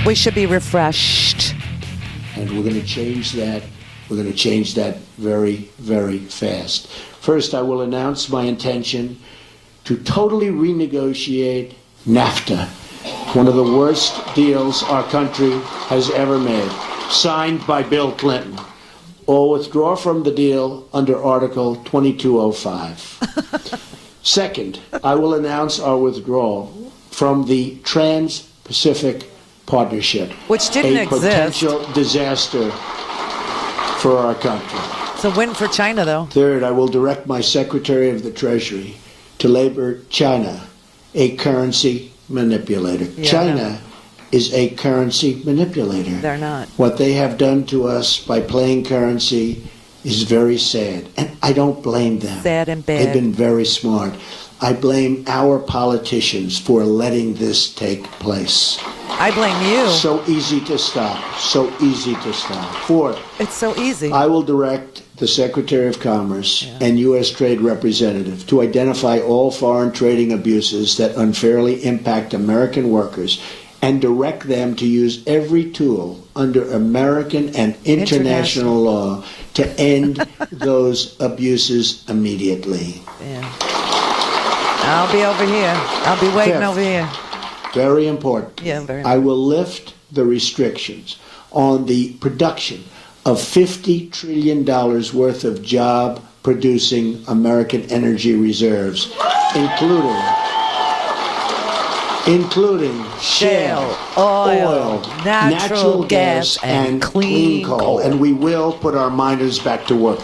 We should be refreshed. And we're going to change that. We're going to change that very, very fast. First, I will announce my intention to totally renegotiate NAFTA, one of the worst deals our country has ever made, signed by Bill Clinton, or withdraw from the deal under Article 2205. Second, I will announce our withdrawal from the Trans-Pacific Partnership, which didn't exist. A potential disaster for our country. It's a win for China, though. Third, I will direct my Secretary of the Treasury to label China a currency manipulator. Yeah, China is a currency manipulator. They're not. What they have done to us by playing currency is very sad, and I don't blame them. Sad and bad. They've been very smart. I blame our politicians for letting this take place. I blame you. So easy to stop. So easy to stop. Fourth, it's so easy. I will direct the Secretary of Commerce and U.S. Trade Representative to identify all foreign trading abuses that unfairly impact American workers and direct them to use every tool under American and international law to end those abuses immediately. Yeah. I'll be over here. I'll be waiting over here. Very important. Yeah, very important. I will lift the restrictions on the production of $50 trillion worth of job-producing American energy reserves, including shale, oil, natural gas, and clean coal. And we will put our miners back to work.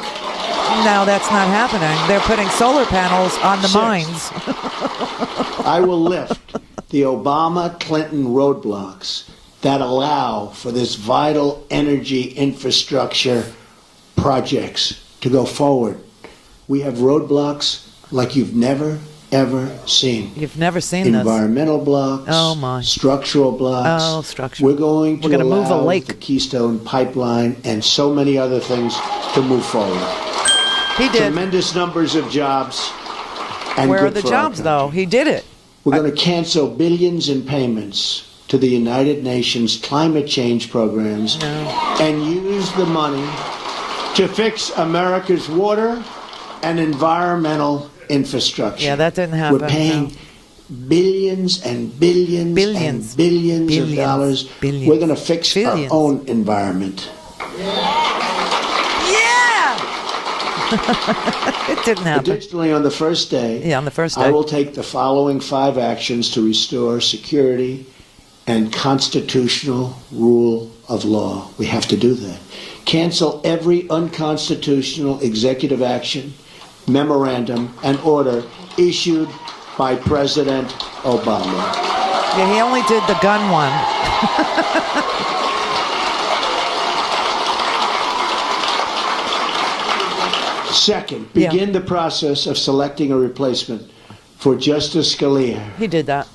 No, that's not happening. They're putting solar panels on the mines. I will lift the Obama-Clinton roadblocks that allow for this vital energy infrastructure projects to go forward. We have roadblocks like you've never, ever seen. You've never seen this. Environmental blocks. Oh, my. Structural blocks. Oh, structural. We're going to move a lake. The Keystone Pipeline and so many other things to move forward. He did. Tremendous numbers of jobs. And where are good the for our jobs, though? He did it. We're going to cancel billions in payments to the United Nations climate change programs and use the money to fix America's water and environmental infrastructure. Yeah, that didn't happen. We're paying billions and billions and billions of dollars. We're going to fix our own environment. It didn't happen. Additionally, on the first day, I will take the following 5 actions to restore security and constitutional rule of law. We have to do that. Cancel every unconstitutional executive action, memorandum, and order issued by President Obama. Yeah, he only did the gun one. Second, begin the process of selecting a replacement for Justice Scalia. He did that.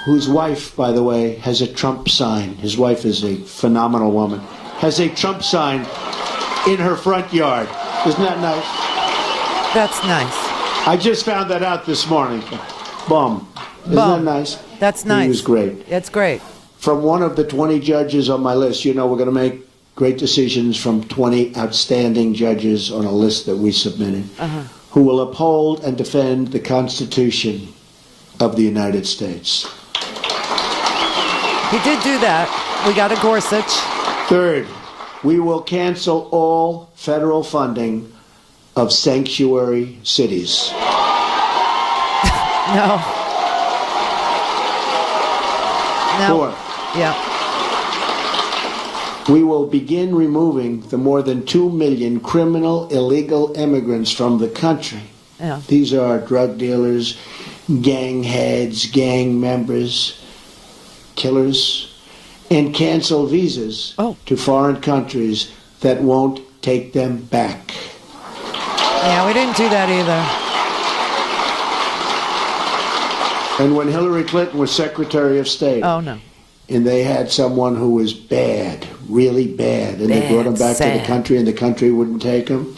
whose wife, by the way, has a Trump sign. His wife is a phenomenal woman. Has a Trump sign in her front yard. Isn't that nice? That's nice. I just found that out this morning. Bum. Isn't that nice? That's nice. He was great. That's great. From one of the 20 judges on my list, you know we're going to make great decisions from 20 outstanding judges on a list that we submitted, who will uphold and defend the Constitution of the United States. He did do that. We got a Gorsuch. Third, we will cancel all federal funding of sanctuary cities. No. Fourth, yeah. we will begin removing the more than 2 million criminal illegal immigrants from the country. Yeah. These are drug dealers, gang heads, gang members, killers, and cancel visas to foreign countries that won't take them back. Yeah, we didn't do that either. And when Hillary Clinton was Secretary of State, no. and they had someone who was bad, really bad, and they brought him back to the country and the country wouldn't take him,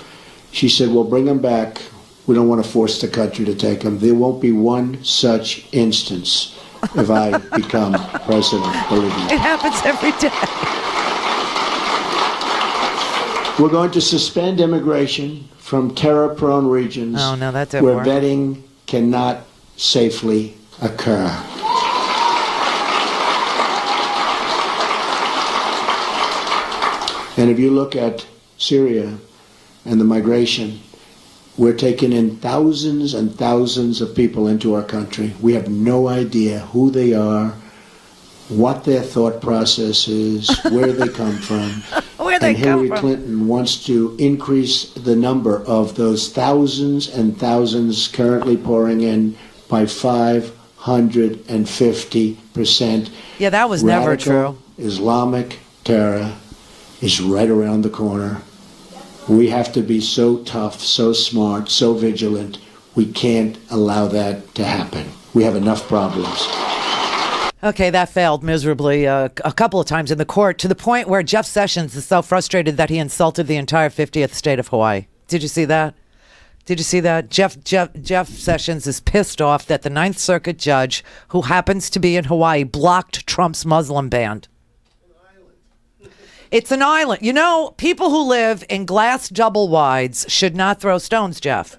she said, well, bring him back. We don't want to force the country to take him. There won't be one such instance if I become president, believe me. It happens every day. We're going to suspend immigration from terror-prone regions that didn't where work. vetting cannot safely occur. And if you look at Syria and the migration, we're taking in thousands and thousands of people into our country. We have no idea who they are, what their thought process is, where they come from. And Hillary Clinton wants to increase the number of those thousands and thousands currently pouring in by 550%. Yeah, that was never true. Islamic terror is right around the corner. We have to be so tough, so smart, so vigilant. We can't allow that to happen. We have enough problems. Okay, that failed miserably a couple of times in the court, to the point where Jeff Sessions is so frustrated that he insulted the entire 50th state of Hawaii. Did you see that? Did you see that? Jeff Sessions is pissed off that the Ninth Circuit judge, who happens to be in Hawaii, blocked Trump's Muslim ban. It's an island. You know, people who live in glass double wides should not throw stones, Jeff,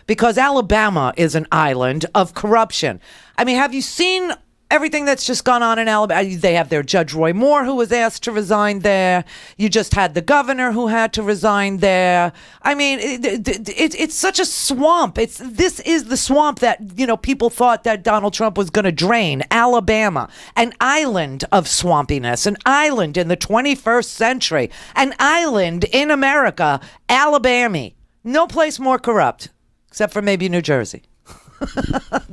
because Alabama is an island of corruption. I mean, have you seen everything that's just gone on in Alabama? They have their Judge Roy Moore, who was asked to resign there. You just had the governor who had to resign there. I mean, it's such a swamp. This is the swamp that, people thought that Donald Trump was going to drain. Alabama, an island of swampiness, an island in the 21st century, an island in America, Alabama. No place more corrupt, except for maybe New Jersey.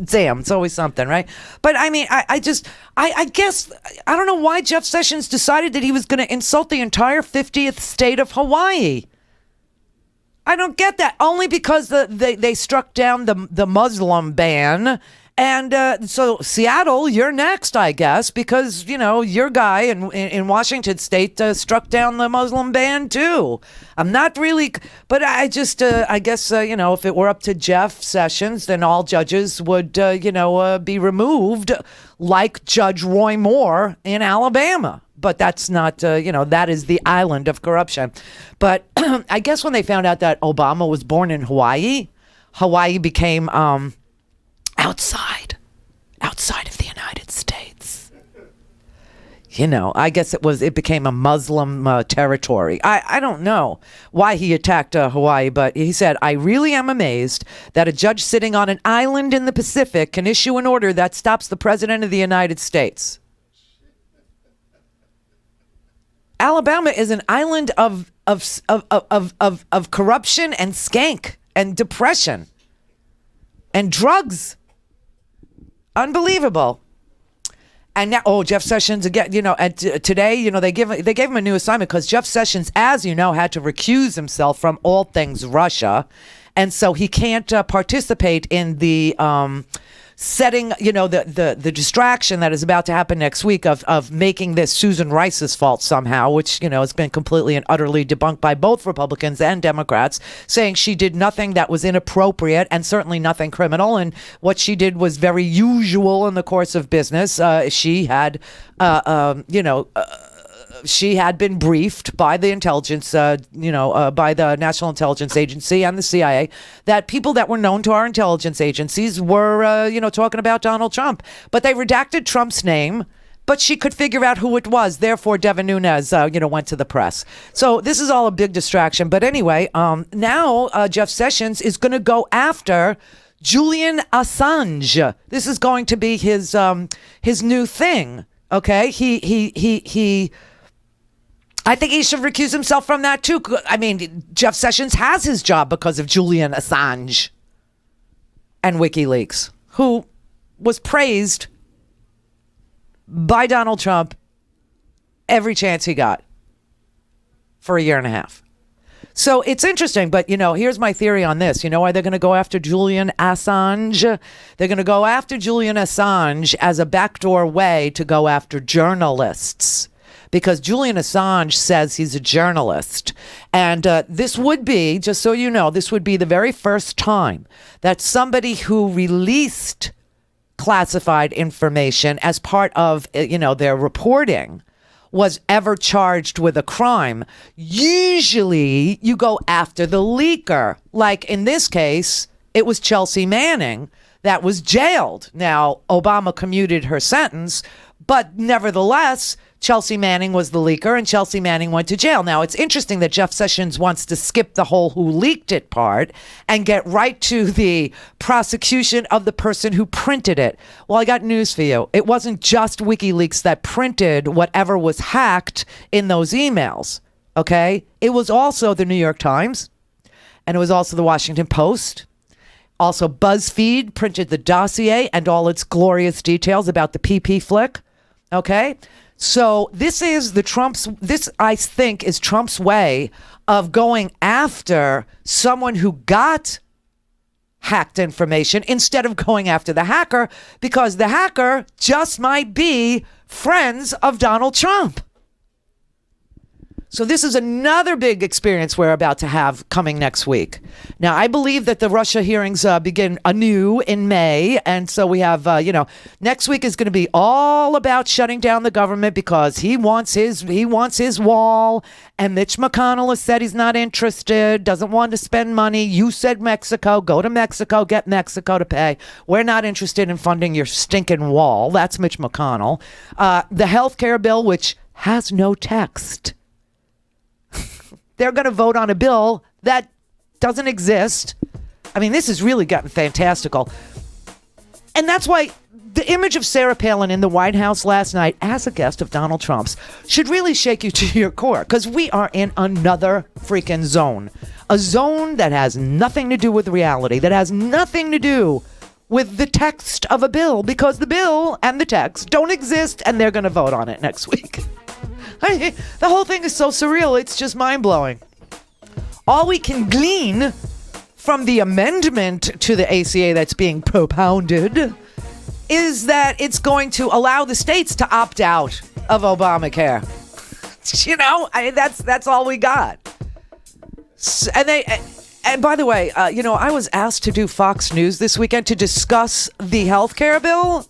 Damn, it's always something, right? But I mean, I guess, I don't know why Jeff Sessions decided that he was going to insult the entire 50th state of Hawaii. I don't get that. Only because they struck down the Muslim ban. And so Seattle, you're next, I guess, because, your guy in Washington State struck down the Muslim ban, too. I'm not really, but I just, I guess, if it were up to Jeff Sessions, then all judges would, be removed like Judge Roy Moore in Alabama. But that's not, that is the island of corruption. But I guess when they found out that Obama was born in Hawaii, Hawaii became outside of the United States. I guess it became a Muslim territory. I don't know why he attacked Hawaii, but he said, I really am amazed that a judge sitting on an island in the Pacific can issue an order that stops the president of the United States. Alabama is an island of corruption and skank and depression and drugs. Unbelievable. And now, Jeff Sessions again. And today, they gave him a new assignment because Jeff Sessions, as you know, had to recuse himself from all things Russia, and so he can't participate in the setting, the distraction that is about to happen next week of making this Susan Rice's fault somehow, which, has been completely and utterly debunked by both Republicans and Democrats, saying she did nothing that was inappropriate and certainly nothing criminal. And what she did was very usual in the course of business. She had, she had been briefed by the intelligence, by the National Intelligence Agency and the CIA that people that were known to our intelligence agencies were, talking about Donald Trump. But they redacted Trump's name, but she could figure out who it was. Therefore, Devin Nunes, went to the press. So this is all a big distraction. But anyway, now Jeff Sessions is going to go after Julian Assange. This is going to be his new thing. Okay, he I think he should recuse himself from that too. I mean, Jeff Sessions has his job because of Julian Assange and Wikileaks, who was praised by Donald Trump every chance he got for a year and a half. So it's interesting, but, here's my theory on this. You know why they're going to go after Julian Assange? They're going to go after Julian Assange as a backdoor way to go after journalists. Because Julian Assange says he's a journalist. And this would be, just so you know, this would be the very first time that somebody who released classified information as part of, their reporting was ever charged with a crime. Usually you go after the leaker. Like in this case, it was Chelsea Manning that was jailed. Now, Obama commuted her sentence, but nevertheless, Chelsea Manning was the leaker and Chelsea Manning went to jail. Now, it's interesting that Jeff Sessions wants to skip the whole who leaked it part and get right to the prosecution of the person who printed it. Well, I got news for you. It wasn't just WikiLeaks that printed whatever was hacked in those emails, okay? It was also the New York Times, and it was also the Washington Post. Also, BuzzFeed printed the dossier and all its glorious details about the PP flick, okay? So this I think is Trump's way of going after someone who got hacked information instead of going after the hacker, because the hacker just might be friends of Donald Trump. So this is another big experience we're about to have coming next week. Now, I believe that the Russia hearings begin anew in May. And so we have, next week is going to be all about shutting down the government because he wants his wall. And Mitch McConnell has said he's not interested, doesn't want to spend money. You said Mexico, go to Mexico, get Mexico to pay. We're not interested in funding your stinking wall. That's Mitch McConnell. The health care bill, which has no text. They're going to vote on a bill that doesn't exist. I mean, this has really gotten fantastical. And that's why the image of Sarah Palin in the White House last night as a guest of Donald Trump's should really shake you to your core, because we are in another freaking zone. A zone that has nothing to do with reality, that has nothing to do with the text of a bill, because the bill and the text don't exist, and they're going to vote on it next week. The whole thing is so surreal, it's just mind-blowing. All we can glean from the amendment to the ACA that's being propounded is that it's going to allow the states to opt out of Obamacare. That's all we got. And by the way, I was asked to do Fox News this weekend to discuss the health care bill.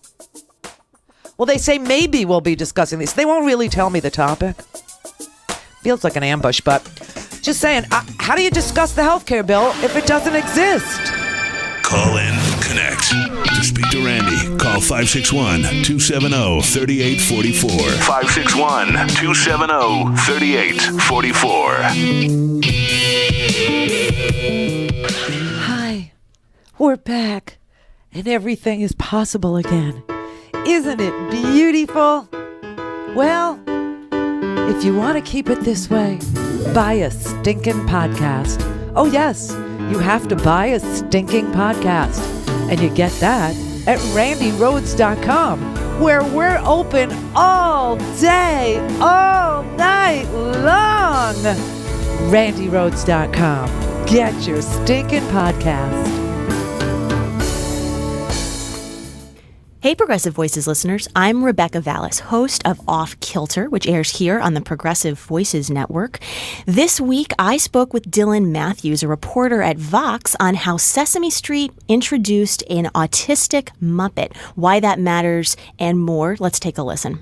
Well, they say maybe we'll be discussing this. They won't really tell me the topic. Feels like an ambush, but just saying, how do you discuss the health care bill if it doesn't exist? Call in, connect. To speak to Randy, call 561-270-3844. 561-270-3844. Hi, we're back, and everything is possible again. Isn't it beautiful? Well, if you want to keep it this way, buy a stinking podcast. Oh, yes, you have to buy a stinking podcast. And you get that at randyrhodes.com, where we're open all day, all night long. randyrhodes.com. Get your stinking podcast. Hey, Progressive Voices listeners. I'm Rebecca Vallis, host of Off Kilter, which airs here on the Progressive Voices Network. This week, I spoke with Dylan Matthews, a reporter at Vox, on how Sesame Street introduced an autistic Muppet, why that matters, and more. Let's take a listen.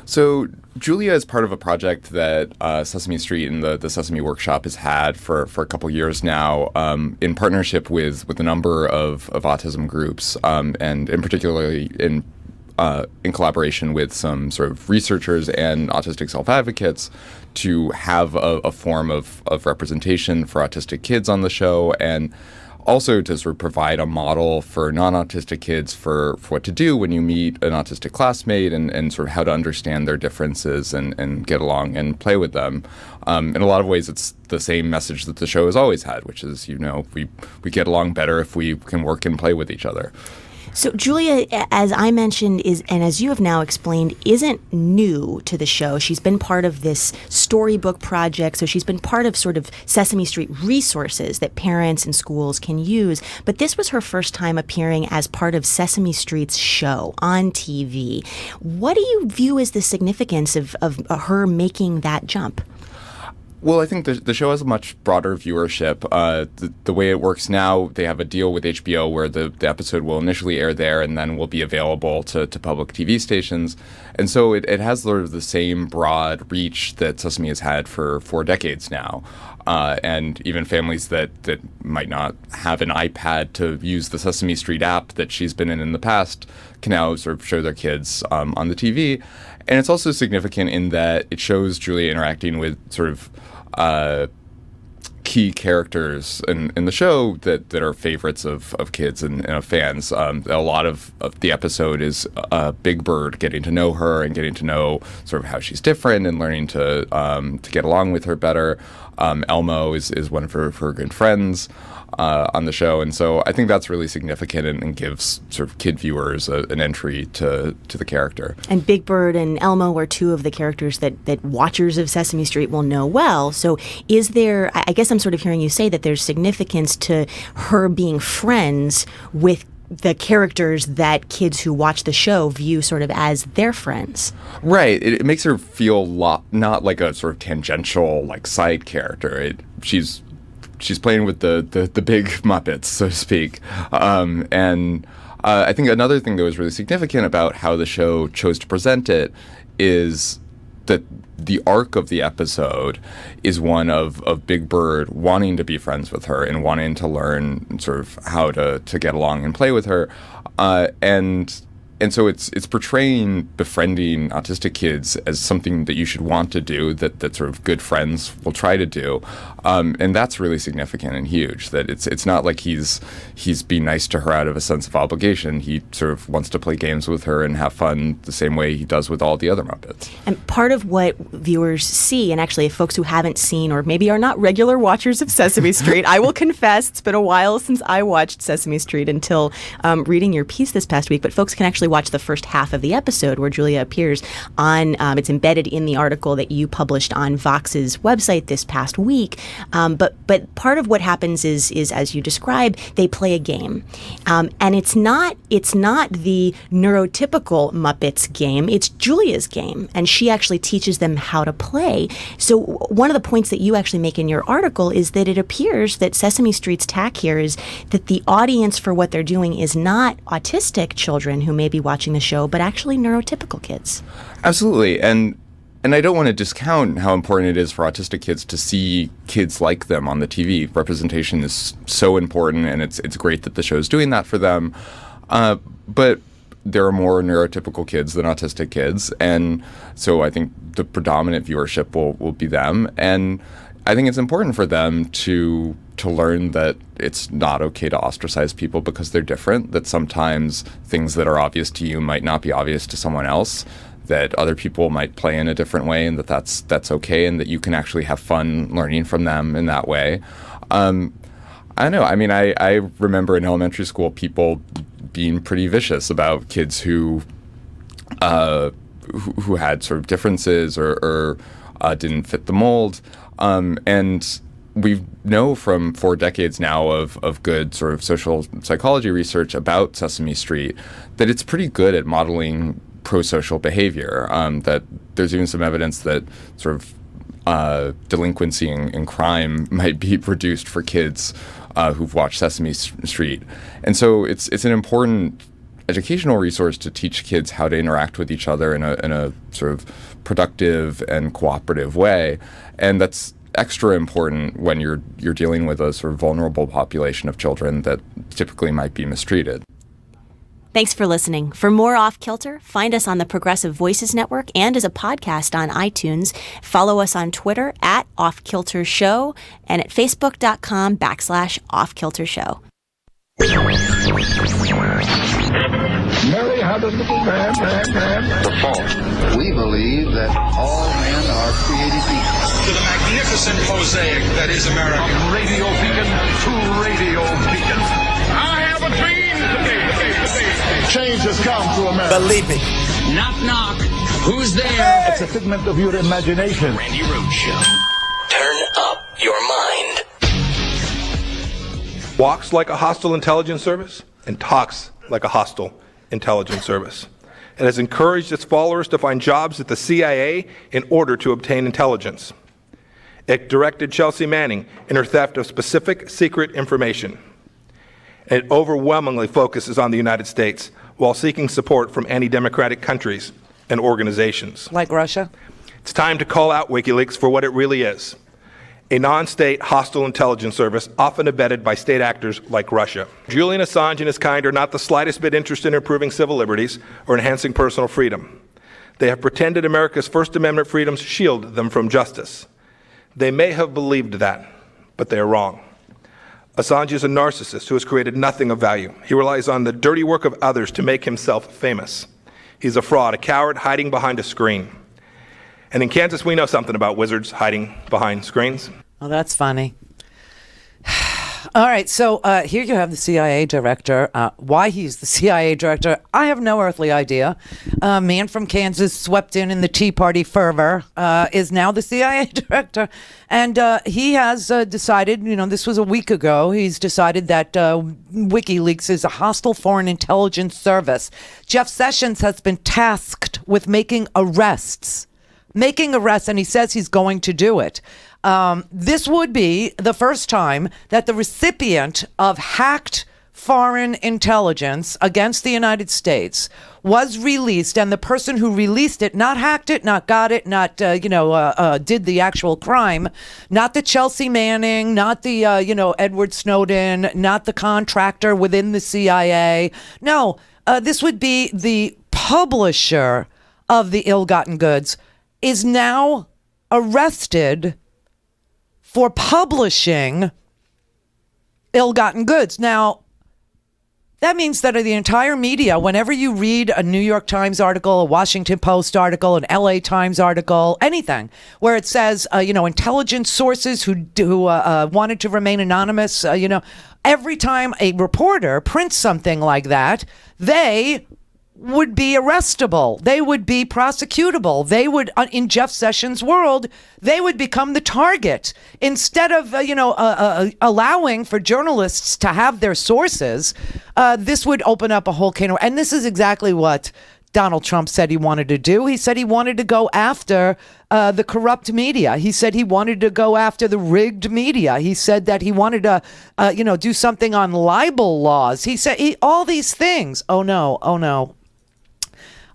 So Julia is part of a project that Sesame Street and the Sesame Workshop has had for a couple years now, in partnership with a number of autism groups, and in particularly in collaboration with some sort of researchers and autistic self-advocates to have a form of representation for autistic kids on the show, and also to sort of provide a model for non-autistic kids for what to do when you meet an autistic classmate, and sort of how to understand their differences and get along and play with them. In a lot of ways, it's the same message that the show has always had, which is, we get along better if we can work and play with each other. So Julia, as I mentioned, and as you have now explained, isn't new to the show. She's been part of this storybook project, so she's been part of sort of Sesame Street resources that parents and schools can use. But this was her first time appearing as part of Sesame Street's show on TV. What do you view as the significance of her making that jump? Well, I think the show has a much broader viewership. The way it works now, they have a deal with HBO where the episode will initially air there and then will be available to public TV stations. And so it has sort of the same broad reach that Sesame has had for 4 decades now. And even families that might not have an iPad to use the Sesame Street app that she's been in the past can now sort of show their kids on the TV. And it's also significant in that it shows Julia interacting with sort of key characters in the show that are favorites of kids and of fans. A lot of the episode is Big Bird getting to know her and getting to know sort of how she's different and learning to get along with her better. Elmo is one of her good friends on the show, and so I think that's really significant and gives sort of kid viewers an entry to the character. And Big Bird and Elmo are 2 of the characters that watchers of Sesame Street will know well. So is there, I guess I'm sort of hearing you say that there's significance to her being friends with the characters that kids who watch the show view sort of as their friends. Right. It makes her feel not like a sort of tangential, like, side character. She's playing with the big Muppets, so to speak. And I think another thing that was really significant about how the show chose to present it is that the arc of the episode is one of Big Bird wanting to be friends with her and wanting to learn sort of how to get along and play with her. And so it's portraying befriending autistic kids as something that you should want to do, that sort of good friends will try to do. And that's really significant and huge, that it's not like he's being nice to her out of a sense of obligation. He sort of wants to play games with her and have fun the same way he does with all the other Muppets. And part of what viewers see, and actually if folks who haven't seen or maybe are not regular watchers of Sesame Street, I will confess it's been a while since I watched Sesame Street until reading your piece this past week, but folks can actually watch the first half of the episode where Julia appears on, it's embedded in the article that you published on Vox's website this past week. But part of what happens is as you describe, they play a game. And it's not the neurotypical Muppets game, it's Julia's game. And she actually teaches them how to play. So one of the points that you actually make in your article is that it appears that Sesame Street's tack here is that the audience for what they're doing is not autistic children who may be watching the show, but actually neurotypical kids. Absolutely. And I don't want to discount how important it is for autistic kids to see kids like them on the TV. Representation is so important, and it's great that the show's doing that for them. But there are more neurotypical kids than autistic kids, and so I think the predominant viewership will be them. And I think it's important for them to learn that it's not okay to ostracize people because they're different, that sometimes things that are obvious to you might not be obvious to someone else, that other people might play in a different way, and that's okay, and that you can actually have fun learning from them in that way. I don't know. I mean, I remember in elementary school people being pretty vicious about kids who had sort of differences or didn't fit the mold. And we know from 4 decades now of good sort of social psychology research about Sesame Street that it's pretty good at modeling pro-social behavior. That there's even some evidence that sort of delinquency and crime might be reduced for kids who've watched Sesame Street. And so it's an important educational resource to teach kids how to interact with each other in a sort of productive and cooperative way. And that's extra important when you're dealing with a sort of vulnerable population of children that typically might be mistreated. Thanks for listening. For more Off Kilter, find us on the Progressive Voices Network and as a podcast on iTunes. Follow us on Twitter at Off Kilter Show and at facebook.com/OffKilterShow. Mary had a little man. The fault. We believe that all men are created equal. To the magnificent mosaic that is America. From radio beacon to radio beacon. I have a dream today. Change has come to America. Believe me. Knock, knock. Who's there? It's a figment of your imagination. Randi Rhodes Show. Turn up your mind. Walks like a hostile intelligence service and talks like a hostile intelligence service. It has encouraged its followers to find jobs at the CIA in order to obtain intelligence. It directed Chelsea Manning in her theft of specific secret information. It overwhelmingly focuses on the United States while seeking support from anti-democratic countries and organizations. Like Russia? It's time to call out Wikileaks for what it really is. A non-state hostile intelligence service often abetted by state actors like Russia. Julian Assange and his kind are not the slightest bit interested in improving civil liberties or enhancing personal freedom. They have pretended America's First Amendment freedoms shield them from justice. They may have believed that, but they are wrong. Assange is a narcissist who has created nothing of value. He relies on the dirty work of others to make himself famous. He's a fraud, a coward hiding behind a screen. And in Kansas, we know something about wizards hiding behind screens. Oh, that's funny. All right, so here you have the CIA director. Why he's the CIA director, I have no earthly idea. A man from Kansas swept in the Tea Party fervor is now the CIA director. And he has decided, this was a week ago, he's decided that Wikileaks is a hostile foreign intelligence service. Jeff Sessions has been tasked with making arrests, and he says he's going to do it. This would be the first time that the recipient of hacked foreign intelligence against the United States was released, and the person who released it, not hacked it, not got it, not, did the actual crime, not the Chelsea Manning, not the, Edward Snowden, not the contractor within the CIA. No, this would be the publisher of the ill-gotten goods is now arrested for publishing ill-gotten goods. Now, that means that the entire media, whenever you read a New York Times article, a Washington Post article, an LA Times article, anything, where it says, intelligence sources who wanted to remain anonymous, every time a reporter prints something like that, they would be arrestable. They would be prosecutable. They would, in Jeff Sessions' world, they would become the target. Instead of, allowing for journalists to have their sources, this would open up a whole can of, and this is exactly what Donald Trump said he wanted to do. He said he wanted to go after the corrupt media. He said he wanted to go after the rigged media. He said that he wanted to, do something on libel laws. He said all these things. Oh, no.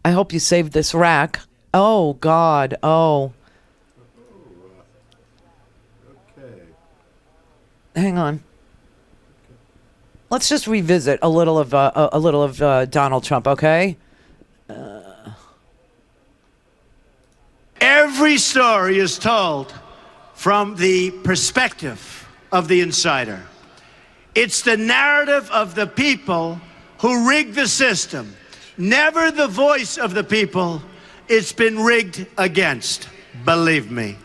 I hope you saved this rack. Oh, God. Oh. Okay. Hang on. Let's just revisit a little of Donald Trump, okay? Every story is told from the perspective of the insider. It's the narrative of the people who rigged the system. Never the voice of the people it's been rigged against, believe me.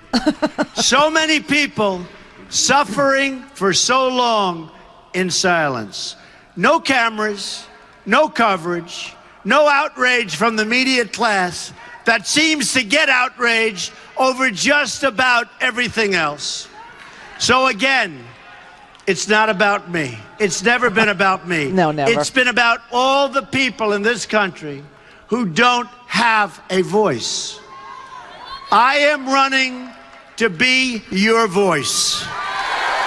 So many people suffering for so long in silence. No cameras, no coverage, no outrage from the media class that seems to get outraged over just about everything else. So again, it's not about me. It's never been about me. No, never. It's been about all the people in this country who don't have a voice. I am running to be your voice.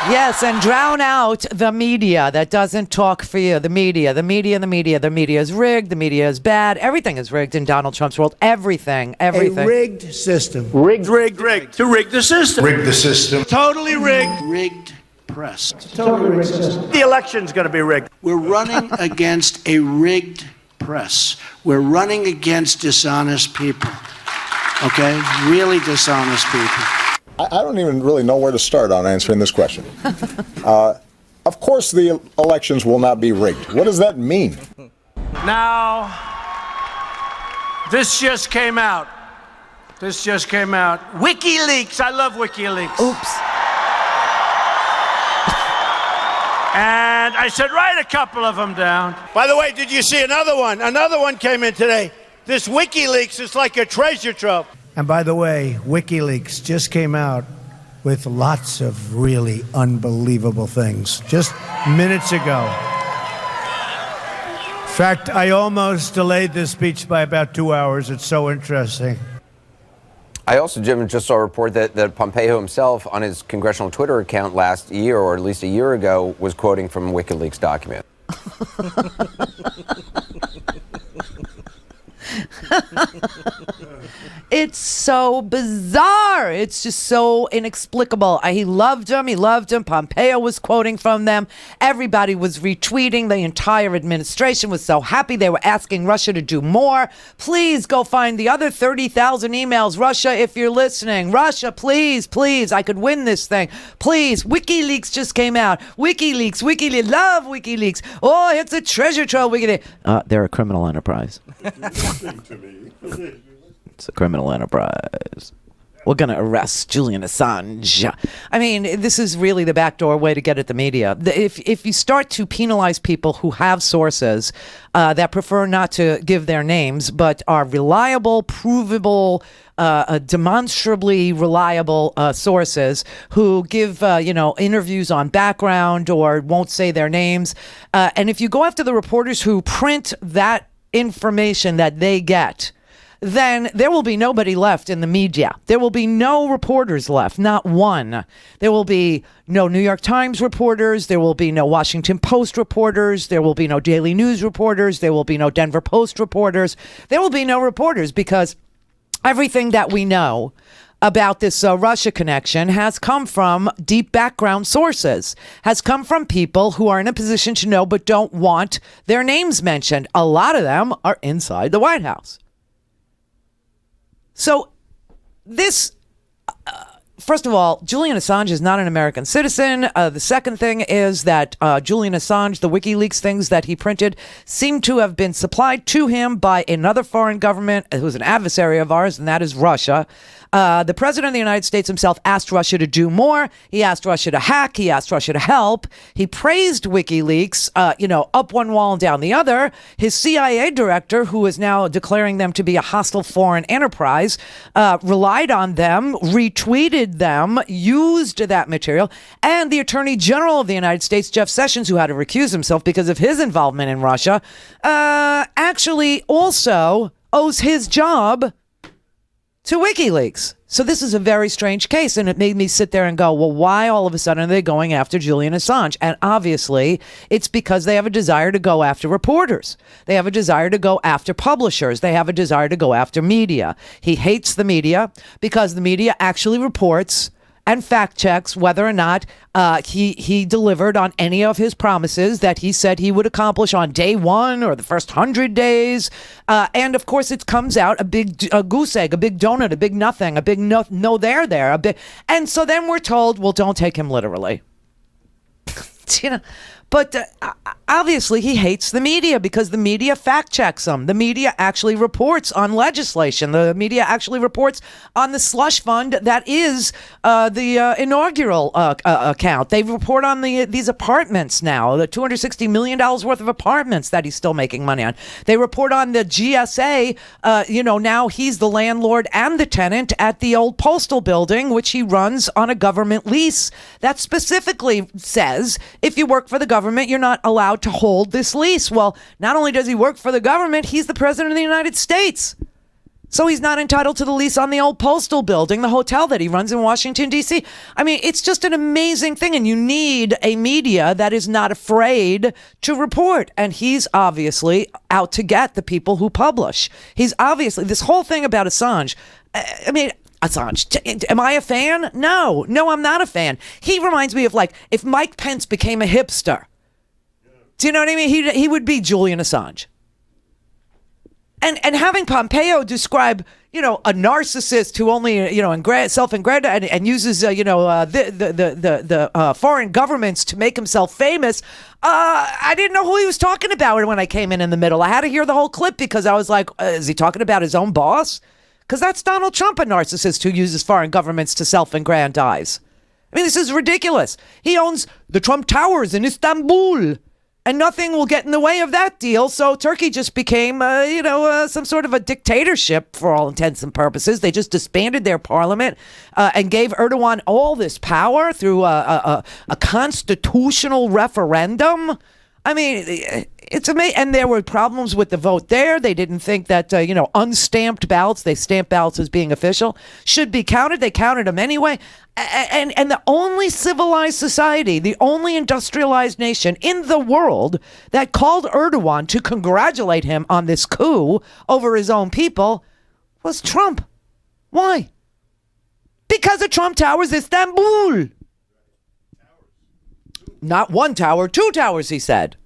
Yes, and drown out the media that doesn't talk for you. The media is rigged. The media is bad. Everything is rigged in Donald Trump's world. Everything. A rigged system. Rigged. To rig the system. Rig the system. Totally rigged. Rigged press. Totally rigged system. The election's going to be rigged. We're running against a rigged press. We're running against dishonest people. Okay? Really dishonest people. I don't even really know where to start on answering this question. Of course the elections will not be rigged. What does that mean? Now, this just came out. Wikileaks. I love Wikileaks. Oops. And I said, write a couple of them down. By the way, did you see another one? Another one came in today. This Wikileaks is like a treasure trove. And by the way, Wikileaks just came out with lots of really unbelievable things just minutes ago. In fact, I almost delayed this speech by about 2 hours. It's so interesting. I also, Jim, just saw a report that Pompeo himself on his congressional Twitter account last year, or at least a year ago, was quoting from a WikiLeaks document. It's so bizarre. It's just so inexplicable. He loved him. Pompeo was quoting from them. Everybody was retweeting. The entire administration was so happy. They were asking Russia to do more. Please go find the other 30,000 emails. Russia, if you're listening. Russia, please. I could win this thing. Please. WikiLeaks just came out. WikiLeaks. Love WikiLeaks. Oh, it's a treasure trove. They're a criminal enterprise. It's a criminal enterprise. We're going to arrest Julian Assange. I mean, this is really the backdoor way to get at the media. If you start to penalize people who have sources that prefer not to give their names, but are reliable, provable, demonstrably reliable sources who give, interviews on background or won't say their names. And if you go after the reporters who print that information that they get, then there will be nobody left in the media. There will be no reporters left, not one. There will be no New York Times reporters. There will be no Washington Post reporters. There will be no Daily News reporters. There will be no Denver Post reporters. There will be no reporters because everything that we know about this Russia connection has come from deep background sources, has come from people who are in a position to know but don't want their names mentioned. A lot of them are inside the White House. So this, first of all, Julian Assange is not an American citizen. The second thing is that Julian Assange, the WikiLeaks things that he printed, seem to have been supplied to him by another foreign government who's an adversary of ours, and that is Russia. The president of the United States himself asked Russia to do more. He asked Russia to hack. He asked Russia to help. He praised WikiLeaks, up one wall and down the other. His CIA director, who is now declaring them to be a hostile foreign enterprise, relied on them, retweeted them, used that material. And the Attorney General of the United States, Jeff Sessions, who had to recuse himself because of his involvement in Russia, actually also owes his job to WikiLeaks. So this is a very strange case, and it made me sit there and go, well, why all of a sudden are they going after Julian Assange? And obviously, it's because they have a desire to go after reporters. They have a desire to go after publishers. They have a desire to go after media. He hates the media because the media actually reports and fact checks whether or not he delivered on any of his promises that he said he would accomplish on day one or the first 100 days. And of course, it comes out a big goose egg, a big donut, a big nothing, a big no there, a big. And so then we're told, well, don't take him literally. But obviously he hates the media because the media fact checks him. The media actually reports on legislation. The media actually reports on the slush fund that is the inaugural account. They report on these apartments now, the $260 million worth of apartments that he's still making money on. They report on the GSA. Now he's the landlord and the tenant at the old postal building, which he runs on a government lease that specifically says if you work for the government, you're not allowed to hold this lease. Well, not only does he work for the government, he's the president of the United States. So he's not entitled to the lease on the old postal building, the hotel that he runs in Washington, D.C. I mean, it's just an amazing thing. And you need a media that is not afraid to report. And he's obviously out to get the people who publish. He's obviously, this whole thing about Assange, Assange, am I a fan? No, I'm not a fan. He reminds me of if Mike Pence became a hipster. Do you know what I mean? He would be Julian Assange. And having Pompeo describe, a narcissist who only, self-aggrandizes and uses, the foreign governments to make himself famous. I didn't know who he was talking about when I came in the middle. I had to hear the whole clip because I was like, is he talking about his own boss? Because that's Donald Trump, a narcissist who uses foreign governments to self-aggrandize. I mean, this is ridiculous. He owns the Trump Towers in Istanbul. And nothing will get in the way of that deal. So Turkey just became, some sort of a dictatorship for all intents and purposes. They just disbanded their parliament and gave Erdogan all this power through a constitutional referendum. I mean, it's amazing. And there were problems with the vote there. They didn't think that, unstamped ballots, they stamp ballots as being official, should be counted. They counted them anyway. And the only civilized society, the only industrialized nation in the world that called Erdogan to congratulate him on this coup over his own people was Trump. Why? Because of Trump Towers Istanbul. Not one tower, 2 towers, he said.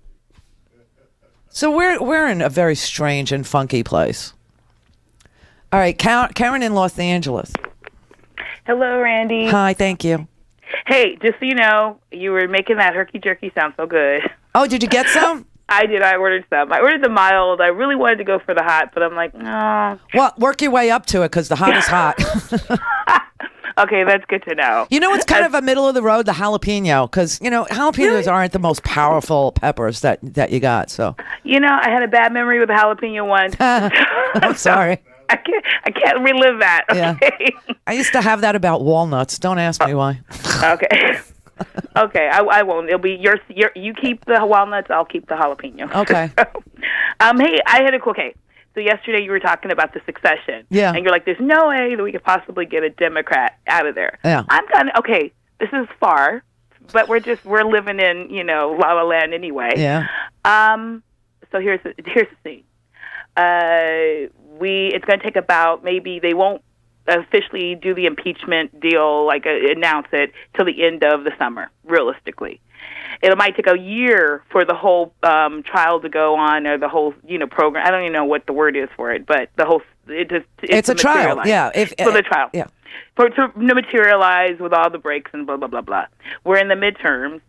So we're in a very strange and funky place. All right, Karen in Los Angeles. Hello, Randy. Hi, thank you. Hey, just so you know, you were making that herky jerky sound so good. Oh, did you get some? I did. I ordered some. I ordered the mild. I really wanted to go for the hot, but I'm like, no. Well, work your way up to it because the hot is hot. Okay, that's good to know. You know, it's kind of a middle of the road, the jalapeno, because, jalapenos aren't the most powerful peppers that you got. So, I had a bad memory with the jalapeno one. I'm sorry. I can't relive that. Okay. Yeah. I used to have that about walnuts. Don't ask me why. Okay. Okay, I won't. It'll be you keep the walnuts, I'll keep the jalapeno. Okay. Hey, I had so yesterday you were talking about the succession. Yeah. And you're like, there's no way that we could possibly get a Democrat out of there. Yeah. I'm kind of, this is far, but we're living in, La La Land anyway. Yeah. So here's the thing. It's going to take about, maybe they won't officially do the impeachment deal, announce it till the end of the summer, realistically. It might take a year for the whole trial to go on, or the whole program. I don't even know what the word is for it, but the whole it's a trial. Yeah, for the trial. Yeah, to materialize with all the breaks and blah blah blah blah. We're in the midterms.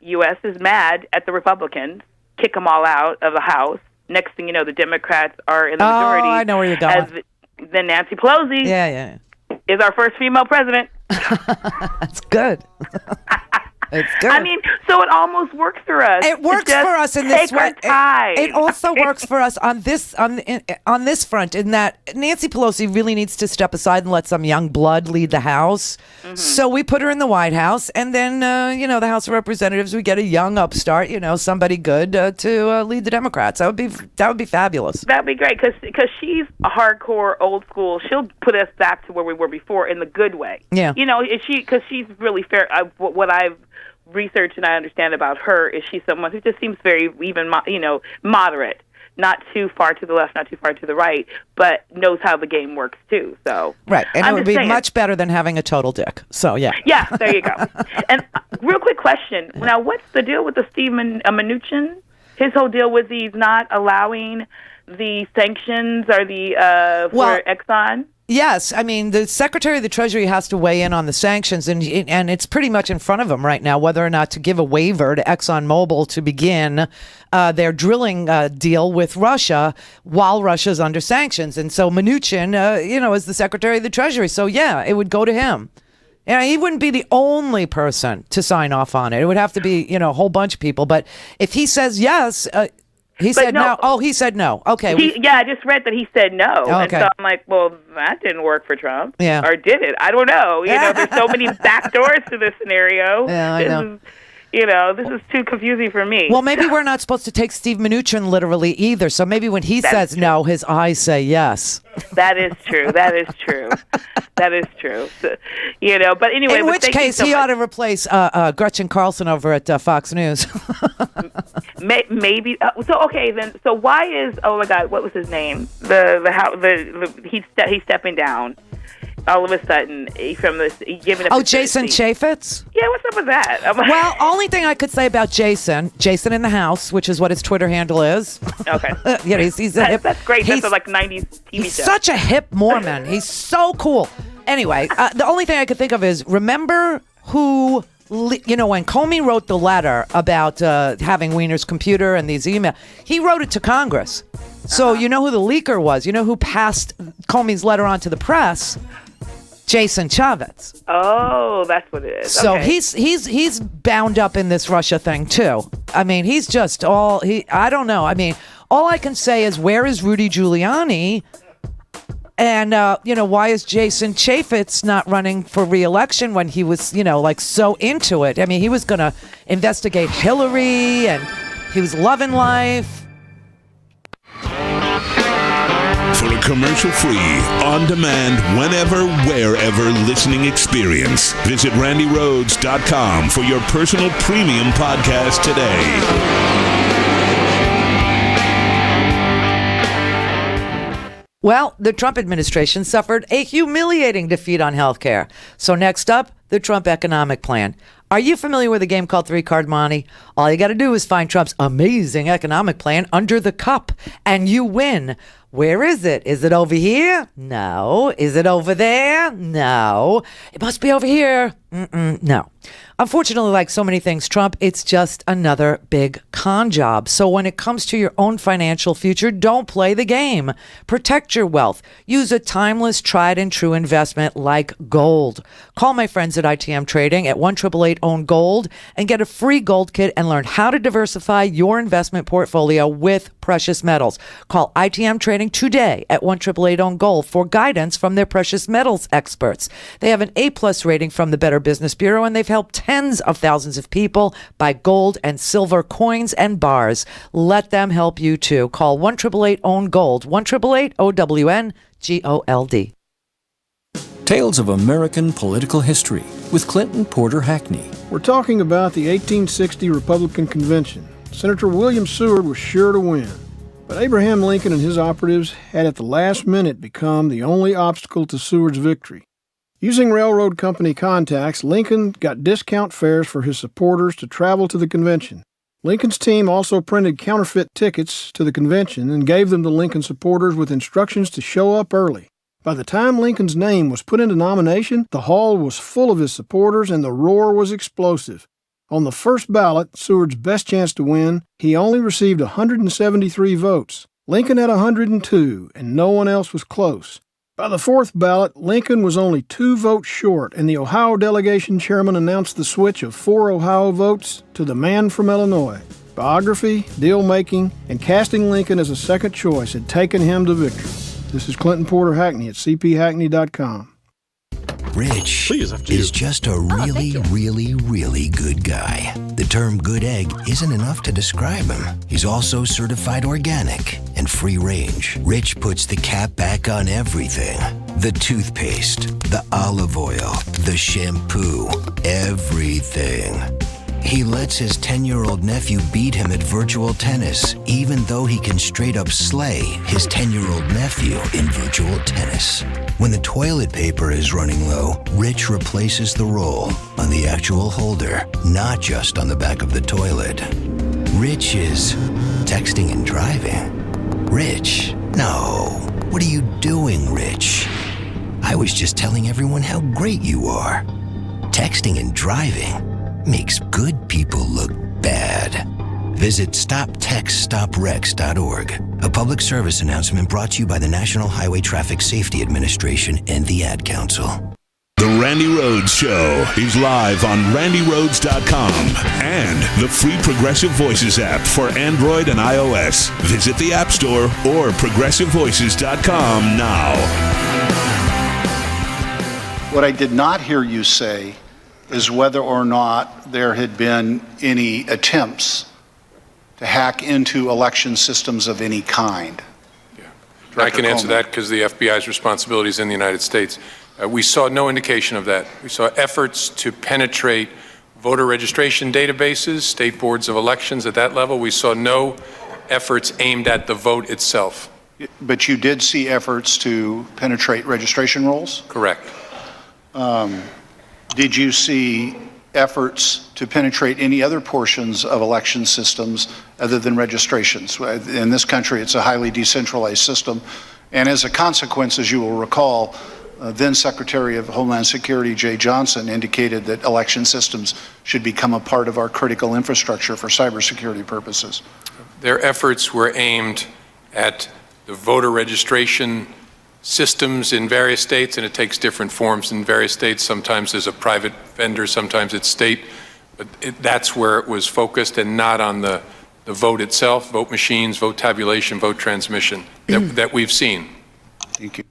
U.S. is mad at the Republicans, kick them all out of the House. Next thing you know, the Democrats are in the majority. Oh, I know where you're going. Then Nancy Pelosi is our first female president. That's good. It's good. I mean, so it almost works for us. It works for us in this way. It also works for us on this front, in that Nancy Pelosi really needs to step aside and let some young blood lead the House. Mm-hmm. So we put her in the White House, and then the House of Representatives, we get a young upstart, somebody good to lead the Democrats. That would be fabulous. That'd be great because she's a hardcore old school. She'll put us back to where we were before in the good way. Yeah. Because she's really fair. What I've research and I understand about her is she's someone who just seems very moderate, not too far to the left, not too far to the right, but knows how the game works too. So right, and it would be much better than having a total dick. So yeah, there you go. And real quick question: now, what's the deal with the Steve Mnuchin? His whole deal was he's not allowing the sanctions or the for Exxon. Yes, I mean, the Secretary of the Treasury has to weigh in on the sanctions, and it's pretty much in front of him right now whether or not to give a waiver to ExxonMobil to begin their drilling deal with Russia while Russia's under sanctions. And so Mnuchin, is the Secretary of the Treasury. So, yeah, it would go to him. And he wouldn't be the only person to sign off on it. It would have to be, a whole bunch of people. But if he says yes... He said no. Oh, he said no. Okay. I just read that he said no. Okay. And so I'm like, well, that didn't work for Trump. Yeah. Or did it? I don't know. There's so many backdoors to this scenario. Yeah, I know. This is too confusing for me. Well, maybe we're not supposed to take Steve Mnuchin literally either. So maybe when he says no, his eyes say yes. That is true. That is true. So, but anyway. In which case, he ought to replace Gretchen Carlson over at Fox News. Maybe. Okay, then. So why is? Oh my God, what was his name? He's stepping down. All of a sudden, from this, giving up. Oh, Jason Chaffetz? Yeah, what's up with that? Well, only thing I could say about Jason in the House, which is what his Twitter handle is. Okay. That's great. That's like 90s TV He's show. Such a hip Mormon. He's so cool. Anyway, the only thing I could think of is, remember who... when Comey wrote the letter about having Weiner's computer and these emails, he wrote it to Congress. So you know who the leaker was? You know who passed Comey's letter on to the press? Jason Chaffetz. Oh, that's what it is. So okay. he's bound up in this Russia thing too. I mean, he's just I don't know. I mean, all I can say is, where is Rudy Giuliani? And, why is Jason Chaffetz not running for re-election when he was, so into it? I mean, he was going to investigate Hillary, and he was loving life. For a commercial-free, on-demand, whenever, wherever listening experience, visit randyrhodes.com for your personal premium podcast today. Well, the Trump administration suffered a humiliating defeat on health care. So next up, the Trump economic plan. Are you familiar with a game called 3-Card Monte? All you got to do is find Trump's amazing economic plan under the cup, and you win. Where is it? Is it over here? No. Is it over there? No. It must be over here. No. Unfortunately, like so many things, Trump, it's just another big con job. So when it comes to your own financial future, don't play the game. Protect your wealth. Use a timeless, tried and true investment like gold. Call my friends at ITM Trading at 1-888-OWN-GOLD and get a free gold kit and learn how to diversify your investment portfolio with precious metals. Call ITM Trading today at 1-888-OWN-GOLD for guidance from their precious metals experts. They have an A+ rating from the Better Business Bureau, and they've helped tens of thousands of people buy gold and silver coins and bars. Let them help you too. Call 1-888-OWN-GOLD, 1-888-OWN-GOLD. Tales of American Political History with Clinton Porter Hackney. We're talking about the 1860 Republican Convention. Senator William Seward was sure to win. But Abraham Lincoln and his operatives had at the last minute become the only obstacle to Seward's victory. Using railroad company contacts, Lincoln got discount fares for his supporters to travel to the convention. Lincoln's team also printed counterfeit tickets to the convention and gave them to Lincoln supporters with instructions to show up early. By the time Lincoln's name was put into nomination, the hall was full of his supporters and the roar was explosive. On the first ballot, Seward's best chance to win, he only received 173 votes. Lincoln had 102, and no one else was close. By the fourth ballot, Lincoln was only 2 votes short, and the Ohio delegation chairman announced the switch of 4 Ohio votes to the man from Illinois. Biography, deal-making, and casting Lincoln as a second choice had taken him to victory. This is Clinton Porter Hackney at cphackney.com. Rich is just a really good guy. The term good egg isn't enough to describe him. He's also certified organic and free range. Rich puts the cap back on everything. The toothpaste, the olive oil, the shampoo, everything. He lets his 10-year-old nephew beat him at virtual tennis, even though he can straight up slay his 10-year-old nephew in virtual tennis. When the toilet paper is running low, Rich replaces the roll on the actual holder, not just on the back of the toilet. Rich is texting and driving. Rich, no. What are you doing, Rich? I was just telling everyone how great you are. Texting and driving makes good people look bad. Visit StopTextStopWrecks.org. A public service announcement brought to you by the National Highway Traffic Safety Administration and the Ad Council. The Randi Rhodes Show is live on RandiRhodes.com and the free Progressive Voices app for Android and iOS. Visit the App Store or ProgressiveVoices.com now. What I did not hear you say is whether or not there had been any attempts to hack into election systems of any kind. I can answer that because the FBI's responsibility is in the United States. We saw no indication of that. We saw efforts to penetrate voter registration databases, state boards of elections at that level. We saw no efforts aimed at the vote itself. But you did see efforts to penetrate registration rolls? Correct. Did you see efforts to penetrate any other portions of election systems other than registrations? In this country, it's a highly decentralized system. And as a consequence, as you will recall, then Secretary of Homeland Security Jay Johnson indicated that election systems should become a part of our critical infrastructure for cybersecurity purposes. Their efforts were aimed at the voter registration systems in various states, and it takes different forms in various states. Sometimes there's a private vendor, sometimes it's state, but that's where it was focused and not on the vote itself, vote machines, vote tabulation, vote transmission that we've seen. Thank you.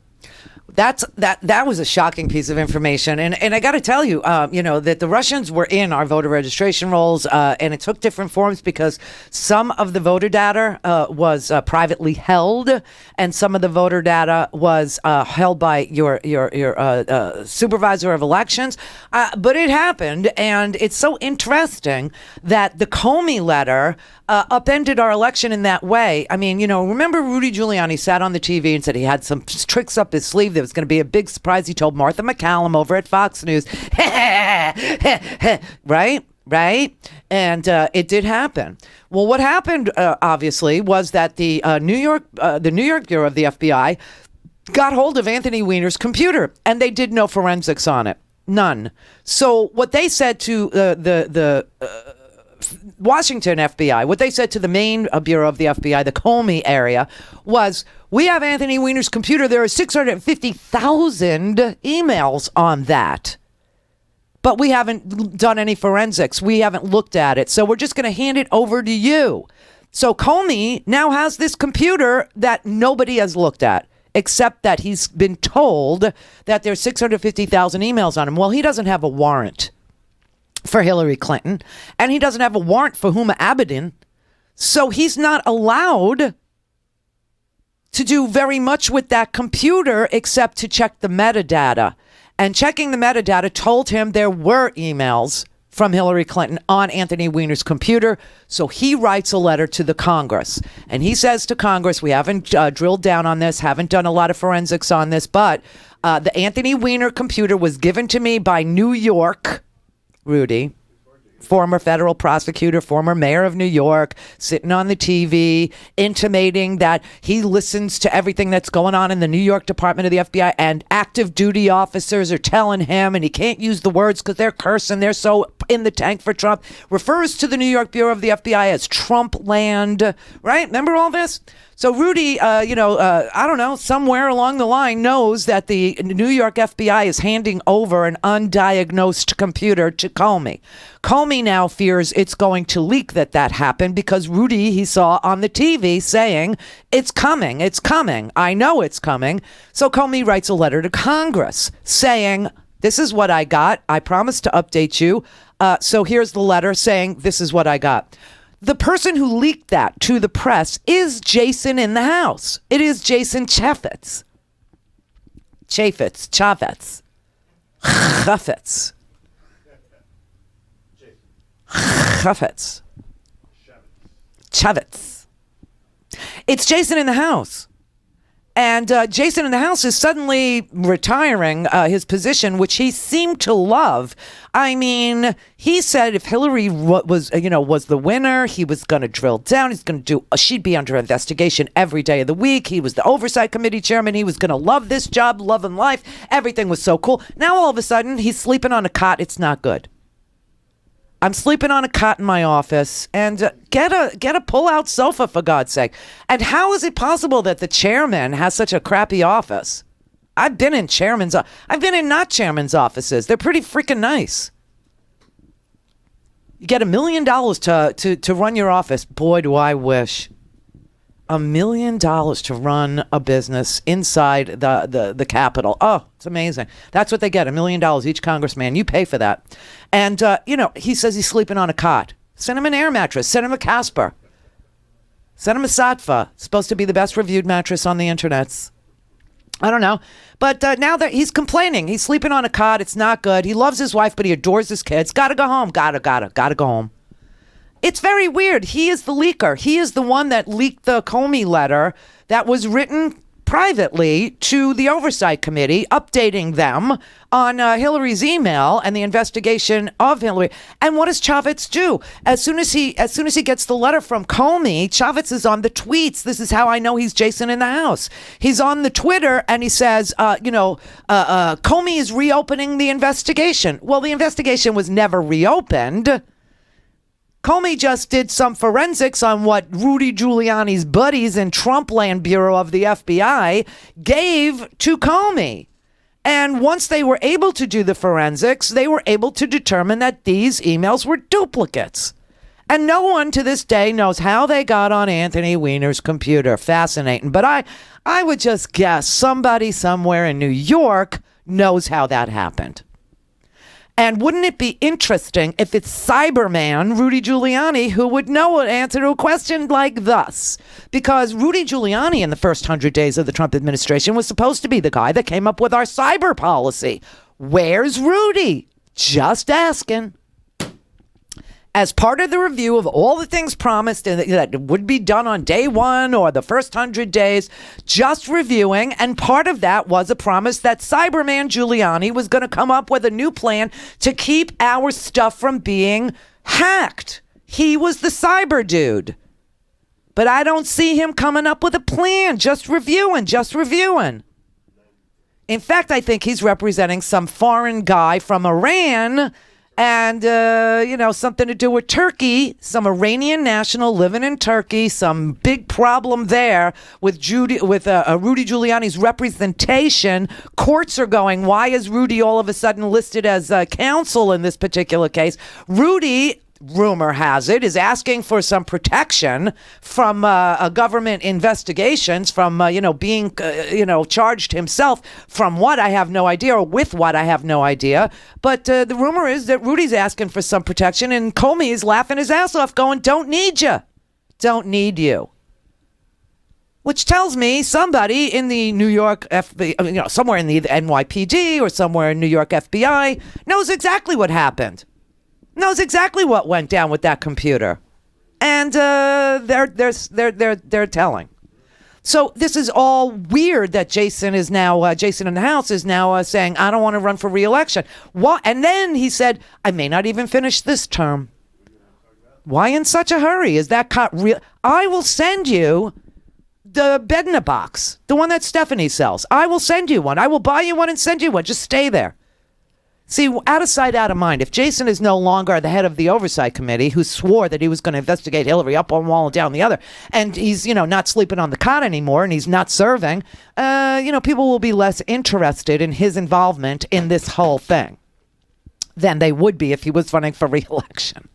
That was a shocking piece of information, and I got to tell you, that the Russians were in our voter registration rolls, and it took different forms because some of the voter data was privately held, and some of the voter data was held by your supervisor of elections. But it happened, and it's so interesting that the Comey letter upended our election in that way. I mean, remember Rudy Giuliani sat on the TV and said he had some tricks up his sleeve. There was going to be a big surprise. He told Martha McCallum over at Fox News, right? And it did happen. Well, what happened, obviously, was that the New York Bureau of the FBI got hold of Anthony Weiner's computer, and they did no forensics on it. None. So what they said to the Washington FBI, what they said to the main bureau of the FBI, the Comey area, was, we have Anthony Weiner's computer. There are 650,000 emails on that. But we haven't done any forensics. We haven't looked at it. So we're just going to hand it over to you. So Comey now has this computer that nobody has looked at, except that he's been told that there's 650,000 emails on him. Well, he doesn't have a warrant for Hillary Clinton, and he doesn't have a warrant for Huma Abedin, so he's not allowed to do very much with that computer except to check the metadata. And checking the metadata told him there were emails from Hillary Clinton on Anthony Weiner's computer, so he writes a letter to the Congress. And he says to Congress, we haven't drilled down on this, haven't done a lot of forensics on this, but the Anthony Weiner computer was given to me by New York, Rudy, former federal prosecutor, former mayor of New York, sitting on the TV, intimating that he listens to everything that's going on in the New York Department of the FBI, and active duty officers are telling him, and he can't use the words because they're cursing, they're so in the tank for Trump, refers to the New York Bureau of the FBI as Trump land, right? Remember all this? So Rudy, I don't know, somewhere along the line knows that the New York FBI is handing over an undiagnosed computer to Comey. Comey now fears it's going to leak that happened because Rudy, he saw on the TV saying, it's coming, I know it's coming. So Comey writes a letter to Congress saying, this is what I got. I promised to update you. So here's the letter saying, this is what I got. The person who leaked that to the press is Jason in the house. It is Jason Chaffetz. Chaffetz. It's Jason in the house. And Jason in the House is suddenly retiring his position, which he seemed to love. I mean, he said if Hillary was the winner, he was going to drill down. He's going to she'd be under investigation every day of the week. He was the Oversight Committee chairman. He was going to love this job, loving life. Everything was so cool. Now all of a sudden, he's sleeping on a cot. It's not good. I'm sleeping on a cot in my office, and get a pull-out sofa, for God's sake. And how is it possible that the chairman has such a crappy office? I've been in not chairman's offices. They're pretty freaking nice. You get $1 million to run your office. Boy, do I wish. $1 million to run a business inside the Capitol. Oh, it's amazing. That's what they get, $1 million each congressman. You pay for that. And, he says he's sleeping on a cot. Send him an air mattress. Send him a Casper. Send him a Sattva. It's supposed to be the best reviewed mattress on the internets. I don't know. But now that he's complaining, he's sleeping on a cot. It's not good. He loves his wife, but he adores his kids. Gotta go home. Gotta go home. It's very weird. He is the leaker. He is the one that leaked the Comey letter that was written privately to the Oversight Committee, updating them on Hillary's email and the investigation of Hillary. And what does Chavez do? As soon as he gets the letter from Comey, Chavez is on the tweets. This is how I know he's Jason in the House. He's on the Twitter and he says, Comey is reopening the investigation. Well, the investigation was never reopened. Comey just did some forensics on what Rudy Giuliani's buddies in Trumpland Bureau of the FBI gave to Comey. And once they were able to do the forensics, they were able to determine that these emails were duplicates. And no one to this day knows how they got on Anthony Weiner's computer. Fascinating. But I would just guess somebody somewhere in New York knows how that happened. And wouldn't it be interesting if it's Cyberman Rudy Giuliani who would know an answer to a question like thus? Because Rudy Giuliani in the first 100 days of the Trump administration was supposed to be the guy that came up with our cyber policy. Where's Rudy? Just asking. As part of the review of all the things promised and that would be done on day one or the first 100 days, just reviewing, and part of that was a promise that Cyberman Giuliani was going to come up with a new plan to keep our stuff from being hacked. He was the cyber dude. But I don't see him coming up with a plan, just reviewing. In fact, I think he's representing some foreign guy from Iran and, something to do with Turkey, some Iranian national living in Turkey, some big problem there with Rudy Giuliani's representation. Courts are going, why is Rudy all of a sudden listed as counsel in this particular case? Rudy, rumor has it, is asking for some protection from government investigations, from being charged himself from what I have no idea, or with what I have no idea. But the rumor is that Rudy's asking for some protection, and Comey is laughing his ass off, going, "Don't need you." Which tells me somebody in the New York FBI, somewhere in the NYPD or somewhere in New York FBI knows exactly what happened. Knows exactly what went down with that computer, and they're telling. So this is all weird that Jason in the House is now saying, I don't want to run for re-election. What? And then he said, I may not even finish this term. Why in such a hurry? Is that real? I will send you the bed in a box, the one that Stephanie sells. I will send you one. I will buy you one and send you one. Just stay there. See, out of sight, out of mind. If Jason is no longer the head of the Oversight Committee, who swore that he was going to investigate Hillary up one wall and down the other, and he's, not sleeping on the cot anymore, and he's not serving, people will be less interested in his involvement in this whole thing than they would be if he was running for re-election.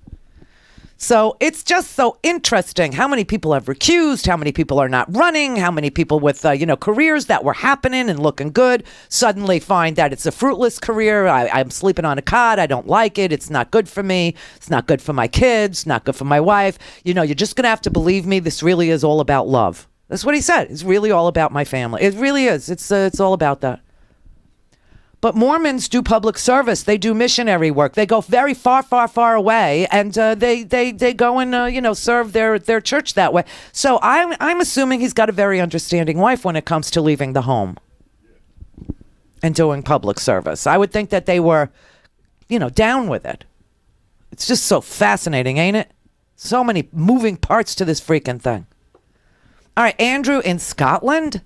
So it's just so interesting how many people have recused, how many people are not running, how many people with, careers that were happening and looking good suddenly find that it's a fruitless career. I'm sleeping on a cot. I don't like it. It's not good for me. It's not good for my kids. Not good for my wife. You're just going to have to believe me. This really is all about love. That's what he said. It's really all about my family. It really is. It's all about that. But Mormons do public service. They do missionary work. They go very far, far, far away, and they go and serve their church that way. So I'm assuming he's got a very understanding wife when it comes to leaving the home and doing public service. I would think that they were, down with it. It's just so fascinating, ain't it? So many moving parts to this freaking thing. All right, Andrew in Scotland.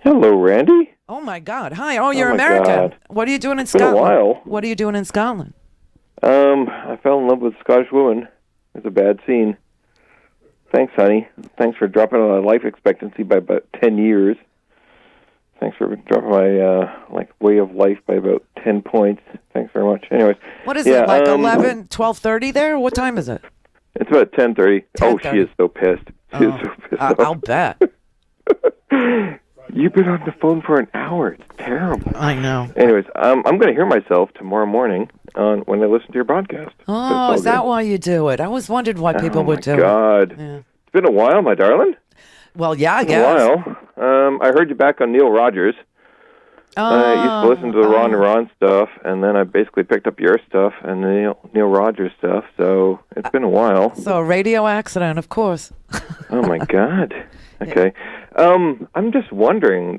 Hello, Randy. Oh my God! Hi. Oh, you're my American. God. What are you doing in It's been Scotland? a while. What are you doing in Scotland? I fell in love with a Scottish woman. It was a bad scene. Thanks, honey. Thanks for dropping my life expectancy by about 10 years. Thanks for dropping my way of life by about 10 points. Thanks very much. Anyways. What is it, like 11, 12:30 there? What time is it? It's about 10:30. Oh, she is so pissed. She is so pissed off. I'll bet. You've been on the phone for an hour. It's terrible. I know. Anyways, I'm going to hear myself tomorrow morning when I listen to your broadcast. Oh, is that why you do it? I always wondered why people would do it. Oh, my God. Yeah. It's been a while, my darling. Well, yeah, I It's guess. been a while. I heard you back on Neil Rogers. I used to listen to the Ron and Ron stuff, and then I basically picked up your stuff and the Neil Rogers stuff, so it's been a while. So a radio accident, of course. Oh, my God. Okay. I'm just wondering,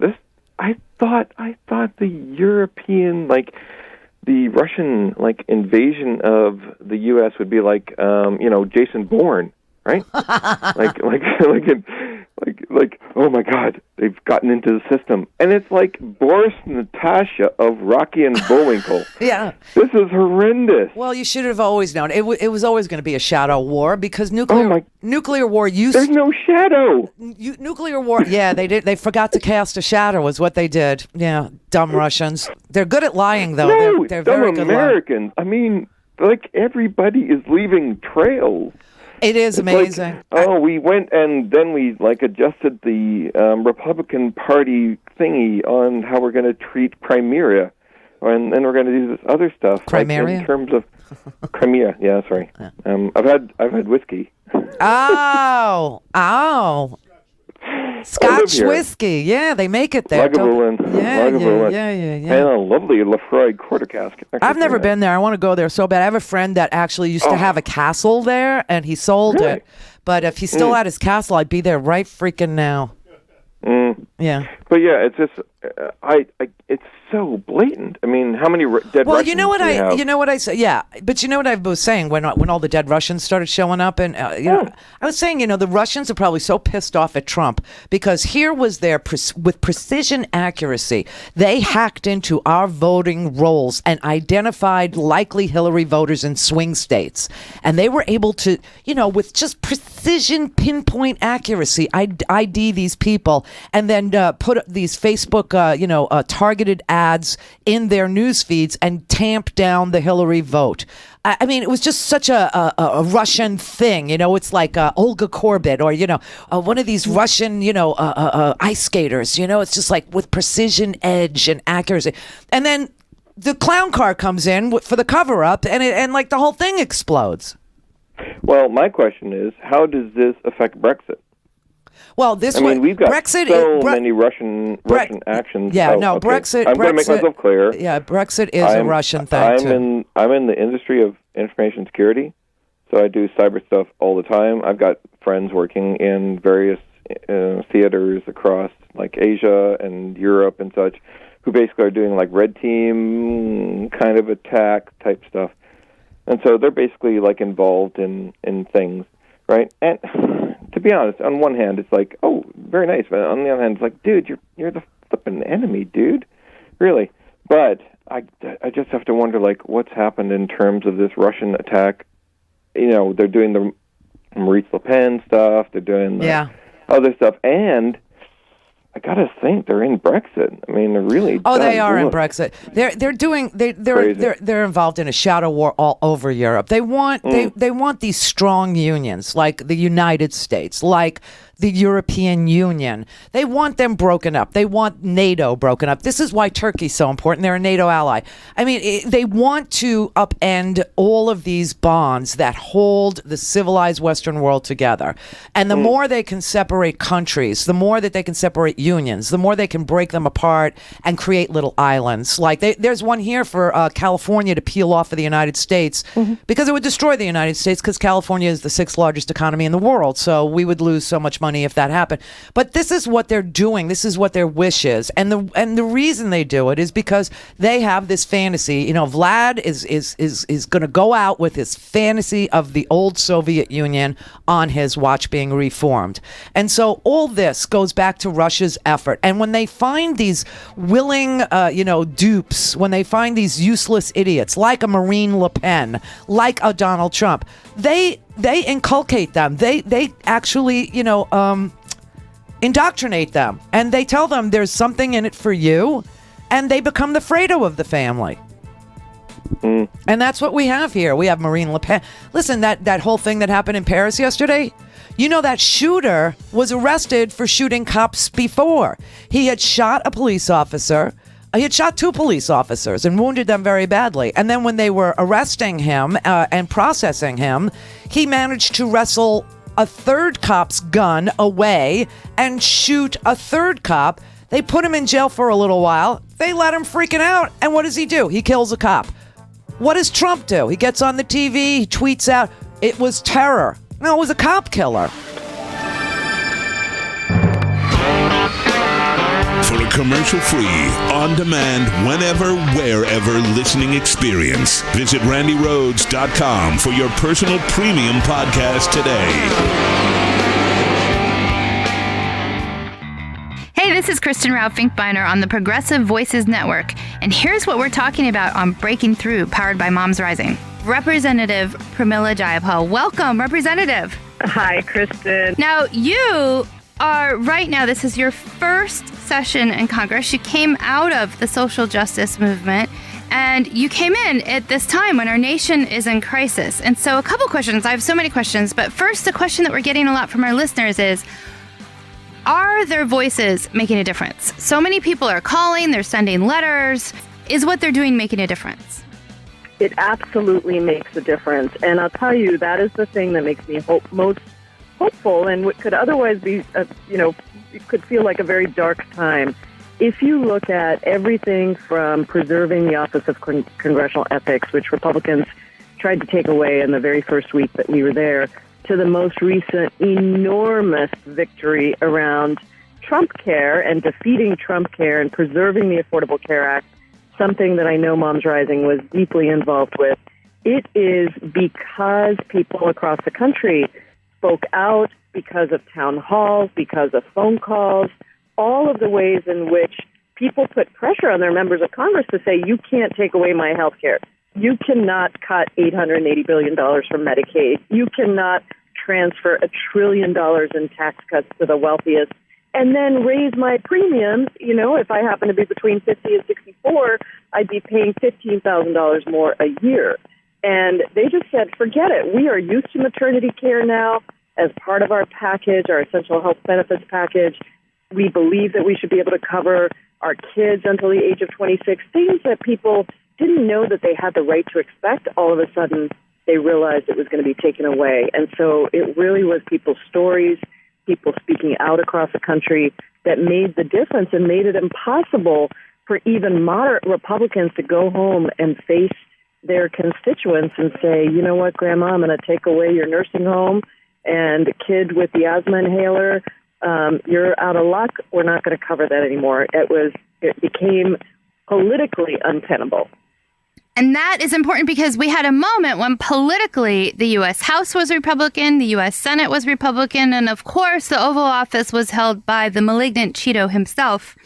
I thought the European, the Russian, invasion of the U.S. would be like, Jason Bourne, right? Oh my God, they've gotten into the system. And it's like Boris Natasha of Rocky and Bullwinkle. Yeah. This is horrendous. Well, you should have always known. It was always going to be a shadow war because nuclear war used. There's no shadow. Nuclear war. Yeah, they did. They forgot to cast a shadow. Is what they did. Yeah, dumb Russians. They're good at lying, though. No, they're dumb very good Americans. I mean, everybody is leaving trails. It is amazing. We went and then we adjusted the Republican Party thingy on how we're going to treat Crimea, and then we're going to do this other stuff. Crimea? In terms of Crimea, yeah, sorry. I've had whiskey. Oh. Scotch whiskey. Yeah, they make it there. Lagavulin. Yeah. And a lovely Lefroy quarter cask. I've never been there. I want to go there so bad. I have a friend that actually used to have a castle there, and he sold it. But if he still had his castle, I'd be there right freaking now. Yeah. But yeah, it's just it's so blatant. I mean, how many dead Russians Well, you know what I say. Yeah, but you know what I was saying when all the dead Russians started showing up, and I was saying, the Russians are probably so pissed off at Trump because here was with precision accuracy, they hacked into our voting rolls and identified likely Hillary voters in swing states, and they were able to, with just precision, pinpoint accuracy, ID these people, and then put these Facebook, targeted ads in their news feeds and tamp down the Hillary vote. I mean, it was just such a Russian thing. It's like Olga Korbut or, one of these Russian, ice skaters. It's just like with precision, edge, and accuracy. And then the clown car comes in for the cover-up, and the whole thing explodes. Well, my question is, how does this affect Brexit? Well, we've got Brexit, many Russian actions. Yeah, Okay. Brexit. I'm going to make myself clear. Yeah, Brexit is a Russian thing. I'm in the industry of information security, so I do cyber stuff all the time. I've got friends working in various theaters across Asia and Europe and such, who basically are doing red team kind of attack type stuff, and so they're basically involved in things, right? And to be honest, on one hand, it's oh, very nice. But on the other hand, it's dude, you're the flipping enemy, dude. Really. But I just have to wonder, what's happened in terms of this Russian attack. They're doing the Maurice Le Pen stuff. They're doing the other stuff. And I gotta think they're in Brexit. I mean, they're really. Oh, they are in Brexit. They're involved in a shadow war all over Europe. They want they want these strong unions like the United States, like the European Union. They want them broken up. They want NATO broken up. This is why Turkey's so important. They're a NATO ally. I mean, they want to upend all of these bonds that hold the civilized Western world together. And the more they can separate countries, the more that they can separate unions, the more they can break them apart and create little islands. Like there's one here for California to peel off of the United States because it would destroy the United States, because California is the 6th largest economy in the world. So we would lose so much money if that happened. But this is what they're doing. This is what their wish is. And the reason they do it is because they have this fantasy. You know, Vlad is going to go out with his fantasy of the old Soviet Union on his watch being reformed. And so all this goes back to Russia's effort. And when they find these willing, dupes, when they find these useless idiots like a Marine Le Pen, like a Donald Trump, they inculcate them. They actually, indoctrinate them. And they tell them there's something in it for you. And they become the Fredo of the family. And that's what we have here. We have Marine Le Pen. Listen, that whole thing that happened in Paris yesterday, that shooter was arrested for shooting cops before. He had shot a police officer. He had shot 2 police officers and wounded them very badly. And then when they were arresting him and processing him, he managed to wrestle a 3rd cop's gun away and shoot a 3rd cop. They put him in jail for a little while. They let him freaking out. And what does he do? He kills a cop. What does Trump do? He gets on the TV, he tweets out, it was terror. No, it was a cop killer. For a commercial-free, on-demand, whenever, wherever listening experience, visit randyrhodes.com for your personal premium podcast today. Hey, this is Kristen Rao Finkbeiner on the Progressive Voices Network, and here's what we're talking about on Breaking Through, powered by Moms Rising. Representative Pramila Jayapal. Welcome, Representative. Hi, Kristen. Now, you are right now, this is your first session in Congress. You came out of the social justice movement, and you came in at this time when our nation is in crisis. And so a couple questions. I have so many questions, but first, the question that we're getting a lot from our listeners is, are their voices making a difference? So many people are calling, they're sending letters. Is what they're doing making a difference? It absolutely makes a difference. And I'll tell you, that is the thing that makes me most hopeful, and what could otherwise be, it could feel like a very dark time. If you look at everything from preserving the Office of Congressional Ethics, which Republicans tried to take away in the very first week that we were there, to the most recent enormous victory around Trump Care and defeating Trump Care and preserving the Affordable Care Act, something that I know Moms Rising was deeply involved with. It is because people across the country spoke out, because of town halls, because of phone calls, all of the ways in which people put pressure on their members of Congress to say, you can't take away my health care. You cannot cut $880 billion from Medicaid. You cannot transfer $1 trillion in tax cuts to the wealthiest and then raise my premiums. If I happen to be between 50 and 64, I'd be paying $15,000 more a year. And they just said, forget it. We are used to maternity care now as part of our package, our essential health benefits package. We believe that we should be able to cover our kids until the age of 26, things that people didn't know that they had the right to expect. All of a sudden, they realized it was going to be taken away. And so it really was people's stories, people speaking out across the country that made the difference and made it impossible for even moderate Republicans to go home and face their constituents and say, you know what, Grandma, I'm going to take away your nursing home, and kid with the asthma inhaler, you're out of luck. We're not going to cover that anymore. It became politically untenable. And that is important because we had a moment when politically the U.S. House was Republican, the U.S. Senate was Republican, and of course the Oval Office was held by the malignant Cheeto himself.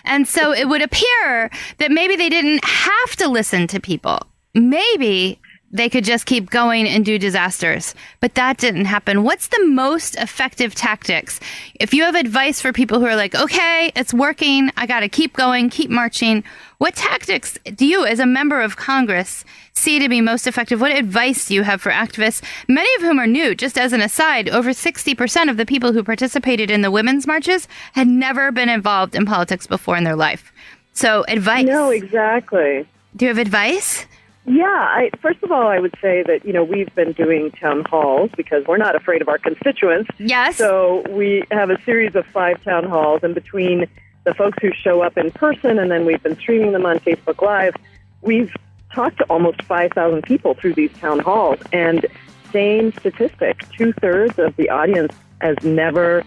And so it would appear that maybe they didn't have to listen to people. Maybe they could just keep going and do disasters. But that didn't happen. What's the most effective tactics? If you have advice for people who are like, okay, it's working, I got to keep going, keep marching. What tactics do you, as a member of Congress, see to be most effective? What advice do you have for activists, many of whom are new? Just as an aside, over 60% of the people who participated in the women's marches had never been involved in politics before in their life. So advice. No, exactly. Do you have advice? First of all, I would say that, we've been doing town halls because we're not afraid of our constituents. Yes. So we have a series of 5 town halls, and between the folks who show up in person and then we've been streaming them on Facebook Live, we've talked to almost 5,000 people through these town halls. And same statistic, 2/3 of the audience has never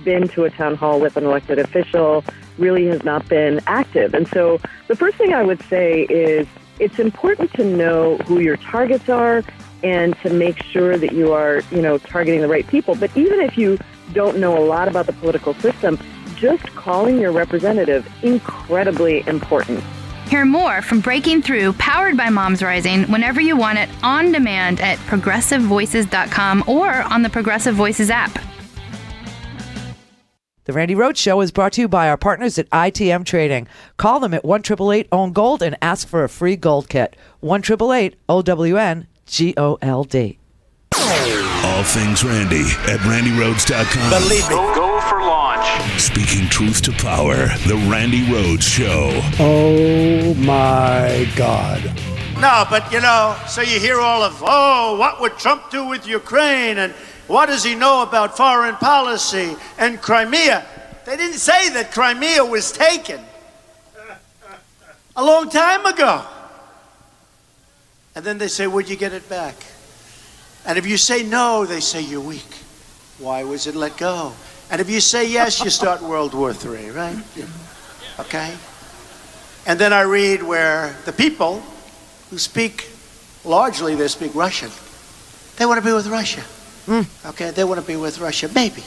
been to a town hall with an elected official, really has not been active. And so the first thing I would say is it's important to know who your targets are and to make sure that you are, targeting the right people. But even if you don't know a lot about the political system, just calling your representative, incredibly important. Hear more from Breaking Through, powered by Moms Rising, whenever you want it, on demand at progressivevoices.com or on the Progressive Voices app. The Randi Rhodes Show is brought to you by our partners at ITM Trading. Call them at 1-888-OWN-GOLD and ask for a free gold kit. 1-888-OWN-GOLD. All things Randy at randyrhodes.com. Believe me. Go for launch. Speaking truth to power, the Randi Rhodes Show. Oh, my God. No, but, so you hear all of, what would Trump do with Ukraine? And what does he know about foreign policy and Crimea? They didn't say that Crimea was taken a long time ago. And then they say, would you get it back? And if you say no, they say you're weak. Why was it let go? And if you say yes, you start World War III, right? Okay? And then I read where the people who speak, largely they speak Russian, they want to be with Russia. Okay, they want to be with Russia, maybe.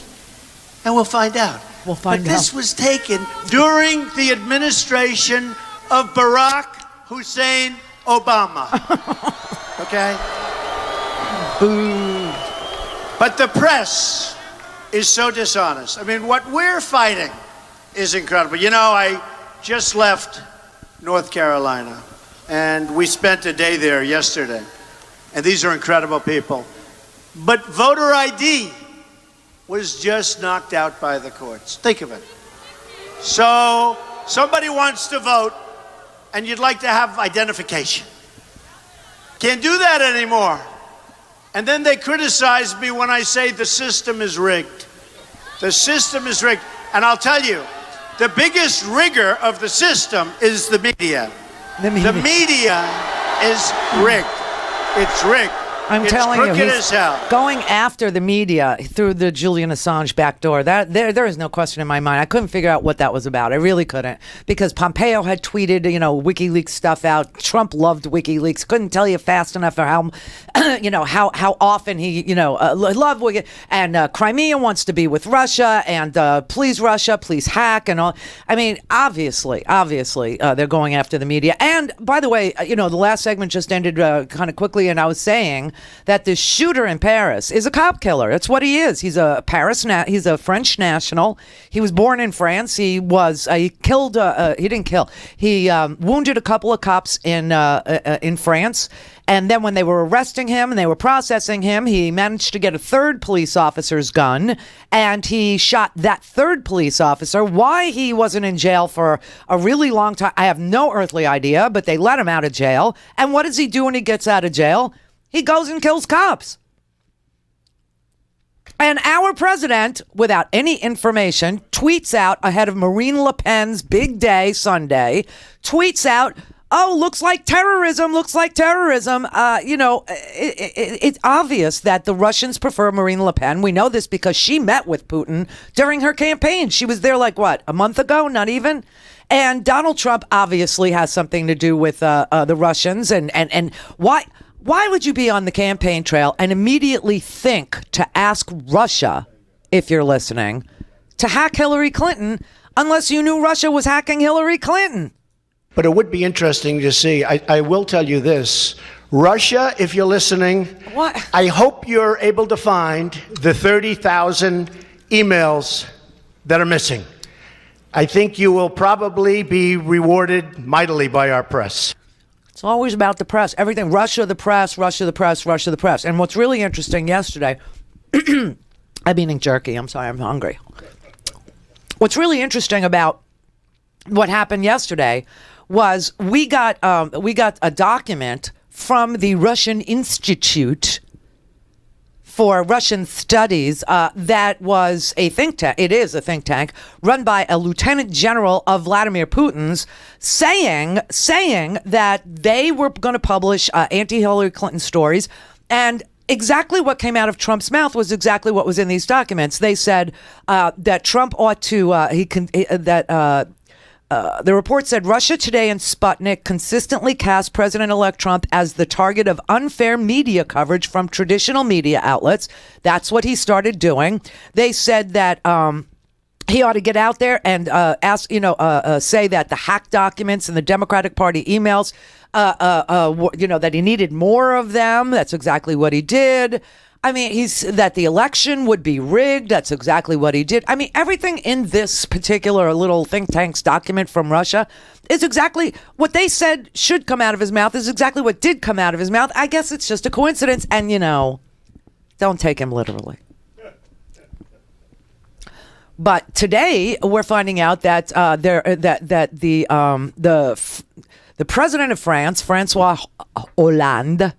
And we'll find out. But this was taken during the administration of Barack Hussein Obama. Okay? Boo. But the press is so dishonest. I mean, what we're fighting is incredible. I just left North Carolina, and we spent a day there yesterday. And these are incredible people. But voter ID was just knocked out by the courts. Think of it. So somebody wants to vote, and you'd like to have identification. Can't do that anymore. And then they criticize me when I say the system is rigged. The system is rigged. And I'll tell you, the biggest rigger of the system is the media. The media is rigged. It's rigged. I'm telling you, he's going after the media through the Julian Assange backdoor. There is no question in my mind. I couldn't figure out what that was about. I really couldn't, because Pompeo had tweeted, WikiLeaks stuff out. Trump loved WikiLeaks. Couldn't tell you fast enough or how, how often he, loved WikiLeaks. And Crimea wants to be with Russia, and please Russia, please hack, and all. I mean, obviously, they're going after the media. And by the way, the last segment just ended kind of quickly, and I was saying that the shooter in Paris is a cop killer. That's what he is. He's a he's a French national. He was born in France. He killed. He didn't kill. He wounded a couple of cops in France. And then when they were arresting him and they were processing him, he managed to get a third police officer's gun, and he shot that third police officer. Why he wasn't in jail for a really long time, I have no earthly idea, but they let him out of jail. And what does he do when he gets out of jail? He goes and kills cops. And our president, without any information, tweets out ahead of Marine Le Pen's big day Sunday, tweets out, looks like terrorism. It's obvious that the Russians prefer Marine Le Pen. We know this because she met with Putin during her campaign. She was there a month ago, not even. And Donald Trump obviously has something to do with the Russians. And why would you be on the campaign trail and immediately think to ask Russia, if you're listening, to hack Hillary Clinton unless you knew Russia was hacking Hillary Clinton? But it would be interesting to see. I will tell you this. Russia, if you're listening, what? I hope you're able to find the 30,000 emails that are missing. I think you will probably be rewarded mightily by our press. It's always about the press. Everything. Russia, the press, Russia, the press, Russia, the press. And what's really interesting yesterday, I'm eating jerky. I'm sorry, I'm hungry. What's really interesting about what happened yesterday was we got a document from the Russian Institute for Russian Studies, that was a think tank. It is a think tank run by a lieutenant general of Vladimir Putin's, saying that they were going to publish anti-Hillary Clinton stories, and exactly what came out of Trump's mouth was exactly what was in these documents. They said that Trump ought to the report said Russia Today and Sputnik consistently cast President-elect Trump as the target of unfair media coverage from traditional media outlets. That's what he started doing. They said that he ought to get out there and say that the hacked documents and the Democratic Party emails, that he needed more of them. That's exactly what he did. I mean, that the election would be rigged. That's exactly what he did. I mean, everything in this particular little think tank's document from Russia is exactly what they said should come out of his mouth, is exactly what did come out of his mouth. I guess it's just a coincidence. And, don't take him literally. But today we're finding out that the president of France, Francois Hollande,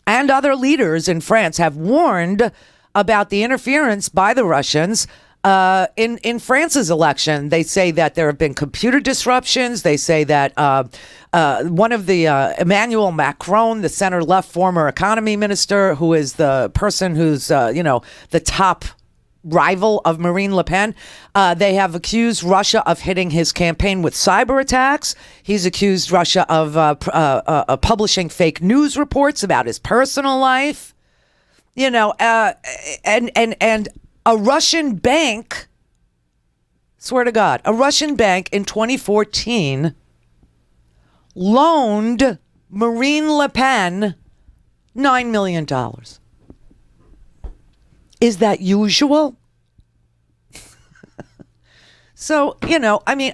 and other leaders in France have warned about the interference by the Russians in France's election. They say that there have been computer disruptions. They say that one of the Emmanuel Macron, the center-left former economy minister, who is the person who's the top rival of Marine Le Pen, they have accused Russia of hitting his campaign with cyber attacks. He's accused Russia of publishing fake news reports about his personal life. And a Russian bank, swear to God, a Russian bank in 2014 loaned Marine Le Pen $9 million. Is that usual? So,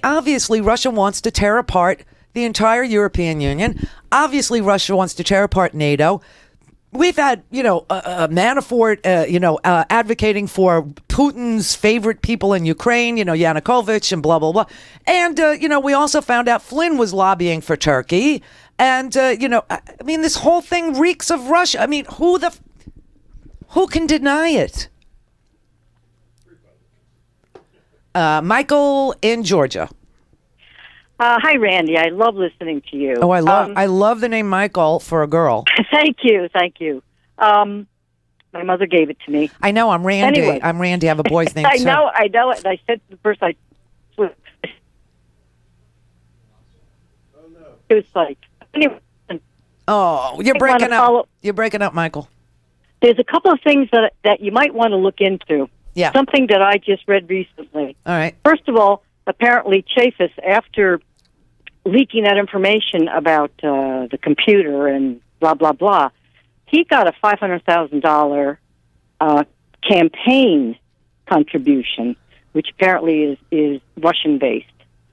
obviously Russia wants to tear apart the entire European Union. Obviously Russia wants to tear apart NATO. We've had, Manafort, advocating for Putin's favorite people in Ukraine, Yanukovych and blah, blah, blah. And, we also found out Flynn was lobbying for Turkey. And, this whole thing reeks of Russia. I mean, who can deny it? Michael in Georgia. Hi, Randy. I love listening to you. Oh, I love the name Michael for a girl. Thank you. My mother gave it to me. I know. I'm Randy. Anyway. I'm Randy. I have a boy's name. I too. know. And I said to the person, it was like, anyway. Oh, you're breaking up. You're breaking up, Michael. There's a couple of things that you might want to look into. Yeah. Something that I just read recently. All right. First of all, apparently Chafis, after leaking that information about the computer and blah, blah, blah, he got a $500,000 campaign contribution, which apparently is Russian-based.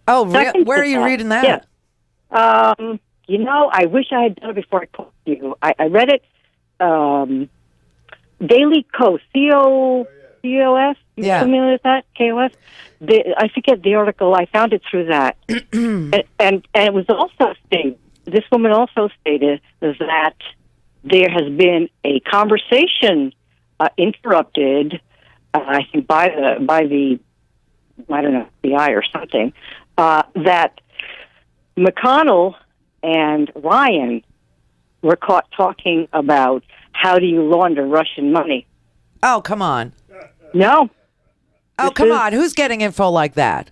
Oh, where are you reading that? Yeah. I wish I had done it before I called you. I read it, Daily Kos, C-O-S? Yeah. Familiar with that? KOS? I forget the article. I found it through that. and it was also stated, this woman also stated that there has been a conversation interrupted, I think by the I don't know, FBI or something, that McConnell and Ryan were caught talking about how do you launder Russian money. Oh, come on. No. Oh, come on. Who's getting info like that?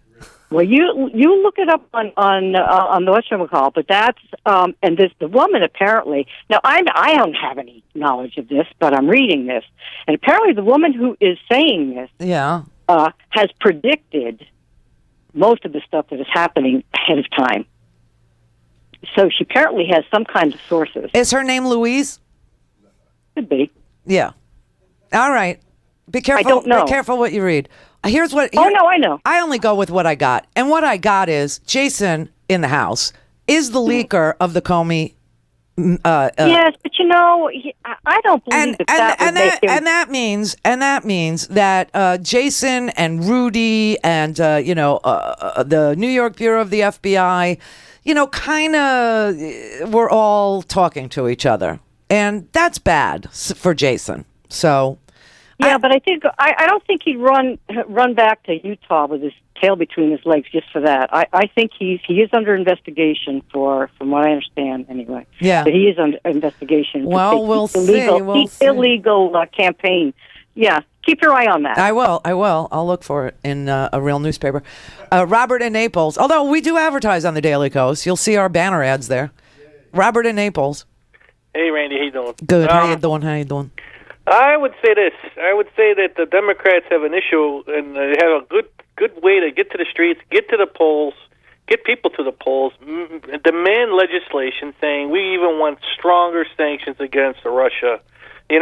Well, you look it up on the whatchamacallit, but that's and the woman apparently, now I don't have any knowledge of this, but I'm reading this, and apparently the woman who is saying this has predicted most of the stuff that is happening ahead of time. So she apparently has some kind of sources. Is her name Louise? Could be. Yeah. All right. Be careful. I don't know. Be careful what you read. Here's what. Oh, no, I know. I only go with what I got. And what I got is Jason in the house is the leaker of the Comey. Yes, but I don't believe that means that Jason and Rudy and the New York Bureau of the FBI, kind of we're all talking to each other. And that's bad for Jason. So, yeah, but I think I don't think he'd run back to Utah with his tail between his legs just for that. I think he is under investigation from what I understand anyway. Yeah, but he is under investigation. Well, we'll see. Illegal campaign. Yeah, keep your eye on that. I will. I'll look for it in a real newspaper. Robert in Naples. Although we do advertise on the Daily Kos, you'll see our banner ads there. Robert in Naples. Hey, Randy, how you doing? Good. How you doing? I would say this. I would say that the Democrats have an issue, and they have a good way to get to the streets, get to the polls, get people to the polls, demand legislation saying we even want stronger sanctions against Russia. And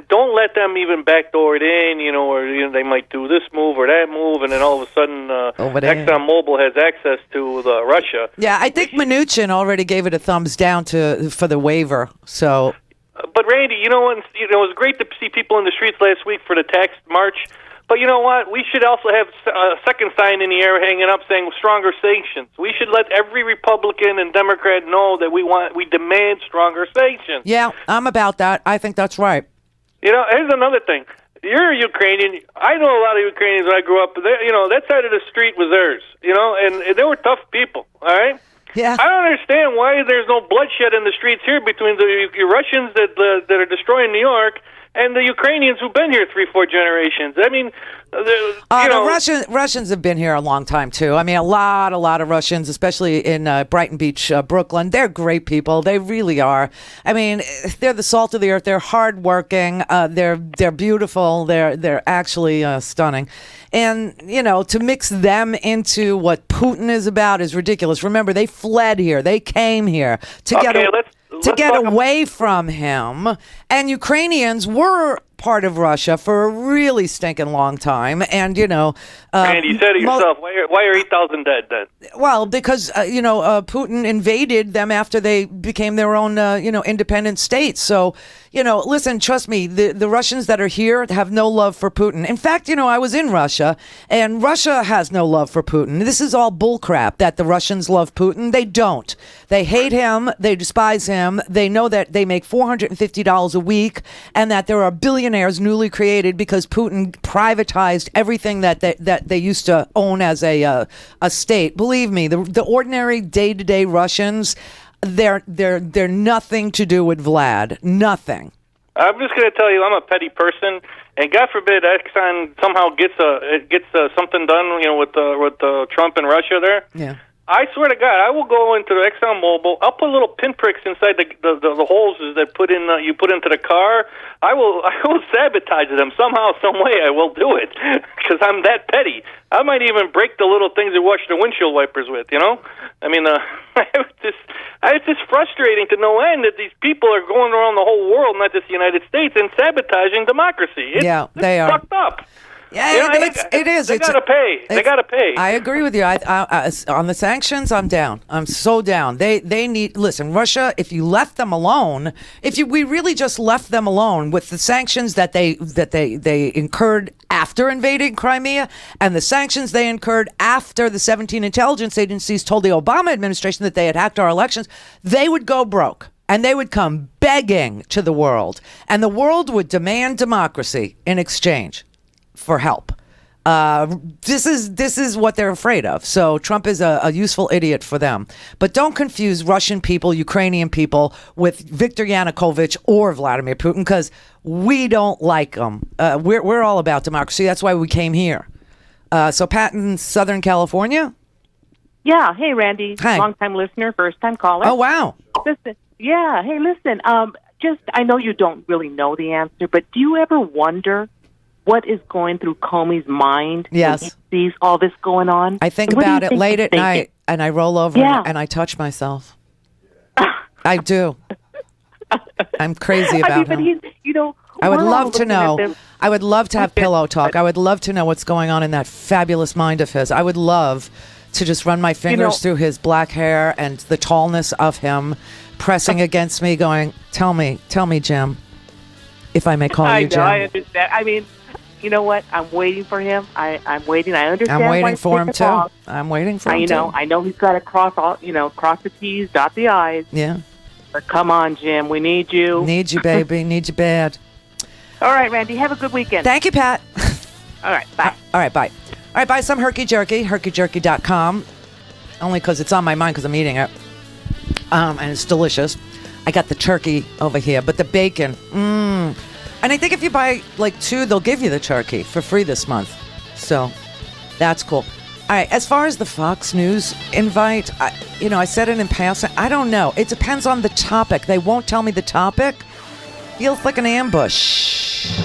don't let them even backdoor it in, or they might do this move or that move, and then all of a sudden ExxonMobil has access to Russia. Yeah, I think Mnuchin already gave it a thumbs down for the waiver. So, but Randy, it was great to see people in the streets last week for the tax march. But you know what? We should also have a second sign in the air hanging up saying stronger sanctions. We should let every Republican and Democrat know that we demand stronger sanctions. Yeah, I'm about that. I think that's right. Here's another thing. You're a Ukrainian. I know a lot of Ukrainians when I grew up. That side of the street was theirs. And they were tough people. All right. Yeah. I don't understand why there's no bloodshed in the streets here between the Russians that are destroying New York and the Ukrainians who've been here 3-4 generations. I mean, the Russians have been here a long time too. I mean, a lot of Russians, especially in Brighton Beach, Brooklyn. They're great people. They really are. I mean, they're the salt of the earth. They're hardworking. They're beautiful. They're actually stunning. And to mix them into what Putin is about is ridiculous. Remember, they fled here. They came here to get away from him. And Ukrainians were part of Russia for a really stinking long time. And, and you said it yourself, why are 8,000 dead then? Well, because, Putin invaded them after they became their own, independent states. So, listen, trust me, the Russians that are here have no love for Putin. In fact, I was in Russia, and Russia has no love for Putin. This is all bullcrap that the Russians love Putin. They don't. They hate him. They despise him. They know that they make $450 a week and that there are billionaires newly created because Putin privatized everything that they used to own as a state. Believe me, the ordinary day-to-day Russians, they're nothing to do with Vlad. Nothing. I'm just going to tell you, I'm a petty person, and God forbid Exxon somehow gets something done, with Trump and Russia there. Yeah. I swear to God, I will go into the ExxonMobil. I'll put little pinpricks inside the holes that you put into the car. I will sabotage them somehow, some way. I will do it because I'm that petty. I might even break the little things that wash the windshield wipers with. I mean, it's just frustrating to no end that these people are going around the whole world, not just the United States, and sabotaging democracy. They are fucked up. Yeah, it is. They gotta pay. They gotta pay. I agree with you. I on the sanctions, I'm down. I'm so down. They need. Listen, Russia. If you left them alone, we really just left them alone with the sanctions that they incurred after invading Crimea, and the sanctions they incurred after the 17 intelligence agencies told the Obama administration that they had hacked our elections, they would go broke. And they would come begging to the world, and the world would demand democracy in exchange for help. This is what they're afraid of. So Trump is a useful idiot for them. But don't confuse Russian people, Ukrainian people with Viktor Yanukovych or Vladimir Putin, because we don't like them. We're all about democracy. That's why we came here. So Pat in Southern California? Yeah. Hey, Randy. Hi. Long-time listener, first-time caller. Oh, wow. Listen. Yeah. Hey, listen. I know you don't really know the answer, but do you ever wonder what is going through Comey's mind when he sees all this going on? I think about it late at night, and I roll over and I touch myself. I do. I'm crazy about him. He's, I would we're love all to looking know. at them. I would love to have pillow talk. I would love to know what's going on in that fabulous mind of his. I would love to just run my fingers through his black hair and the tallness of him pressing against me, going, tell me, Jim, if I may call you Jim. I understand. I mean, you know what? I'm waiting for him. I'm waiting. I understand. I'm why waiting he's for him taking too. off. I'm waiting for him too. I know he's got to cross the T's, dot the I's. Yeah. But come on, Jim. We need you. Need you, baby. Need you bad. All right, Randy. Have a good weekend. Thank you, Pat. All right. Bye. All right, bye. All right, buy some herky jerky, herkyjerky.com. Only because it's on my mind because I'm eating it. And it's delicious. I got the turkey over here, but the bacon. And I think if you buy like 2, they'll give you the turkey for free this month. So that's cool. All right, as far as the Fox News invite, I said it in passing. I don't know. It depends on the topic. They won't tell me the topic. Feels like an ambush.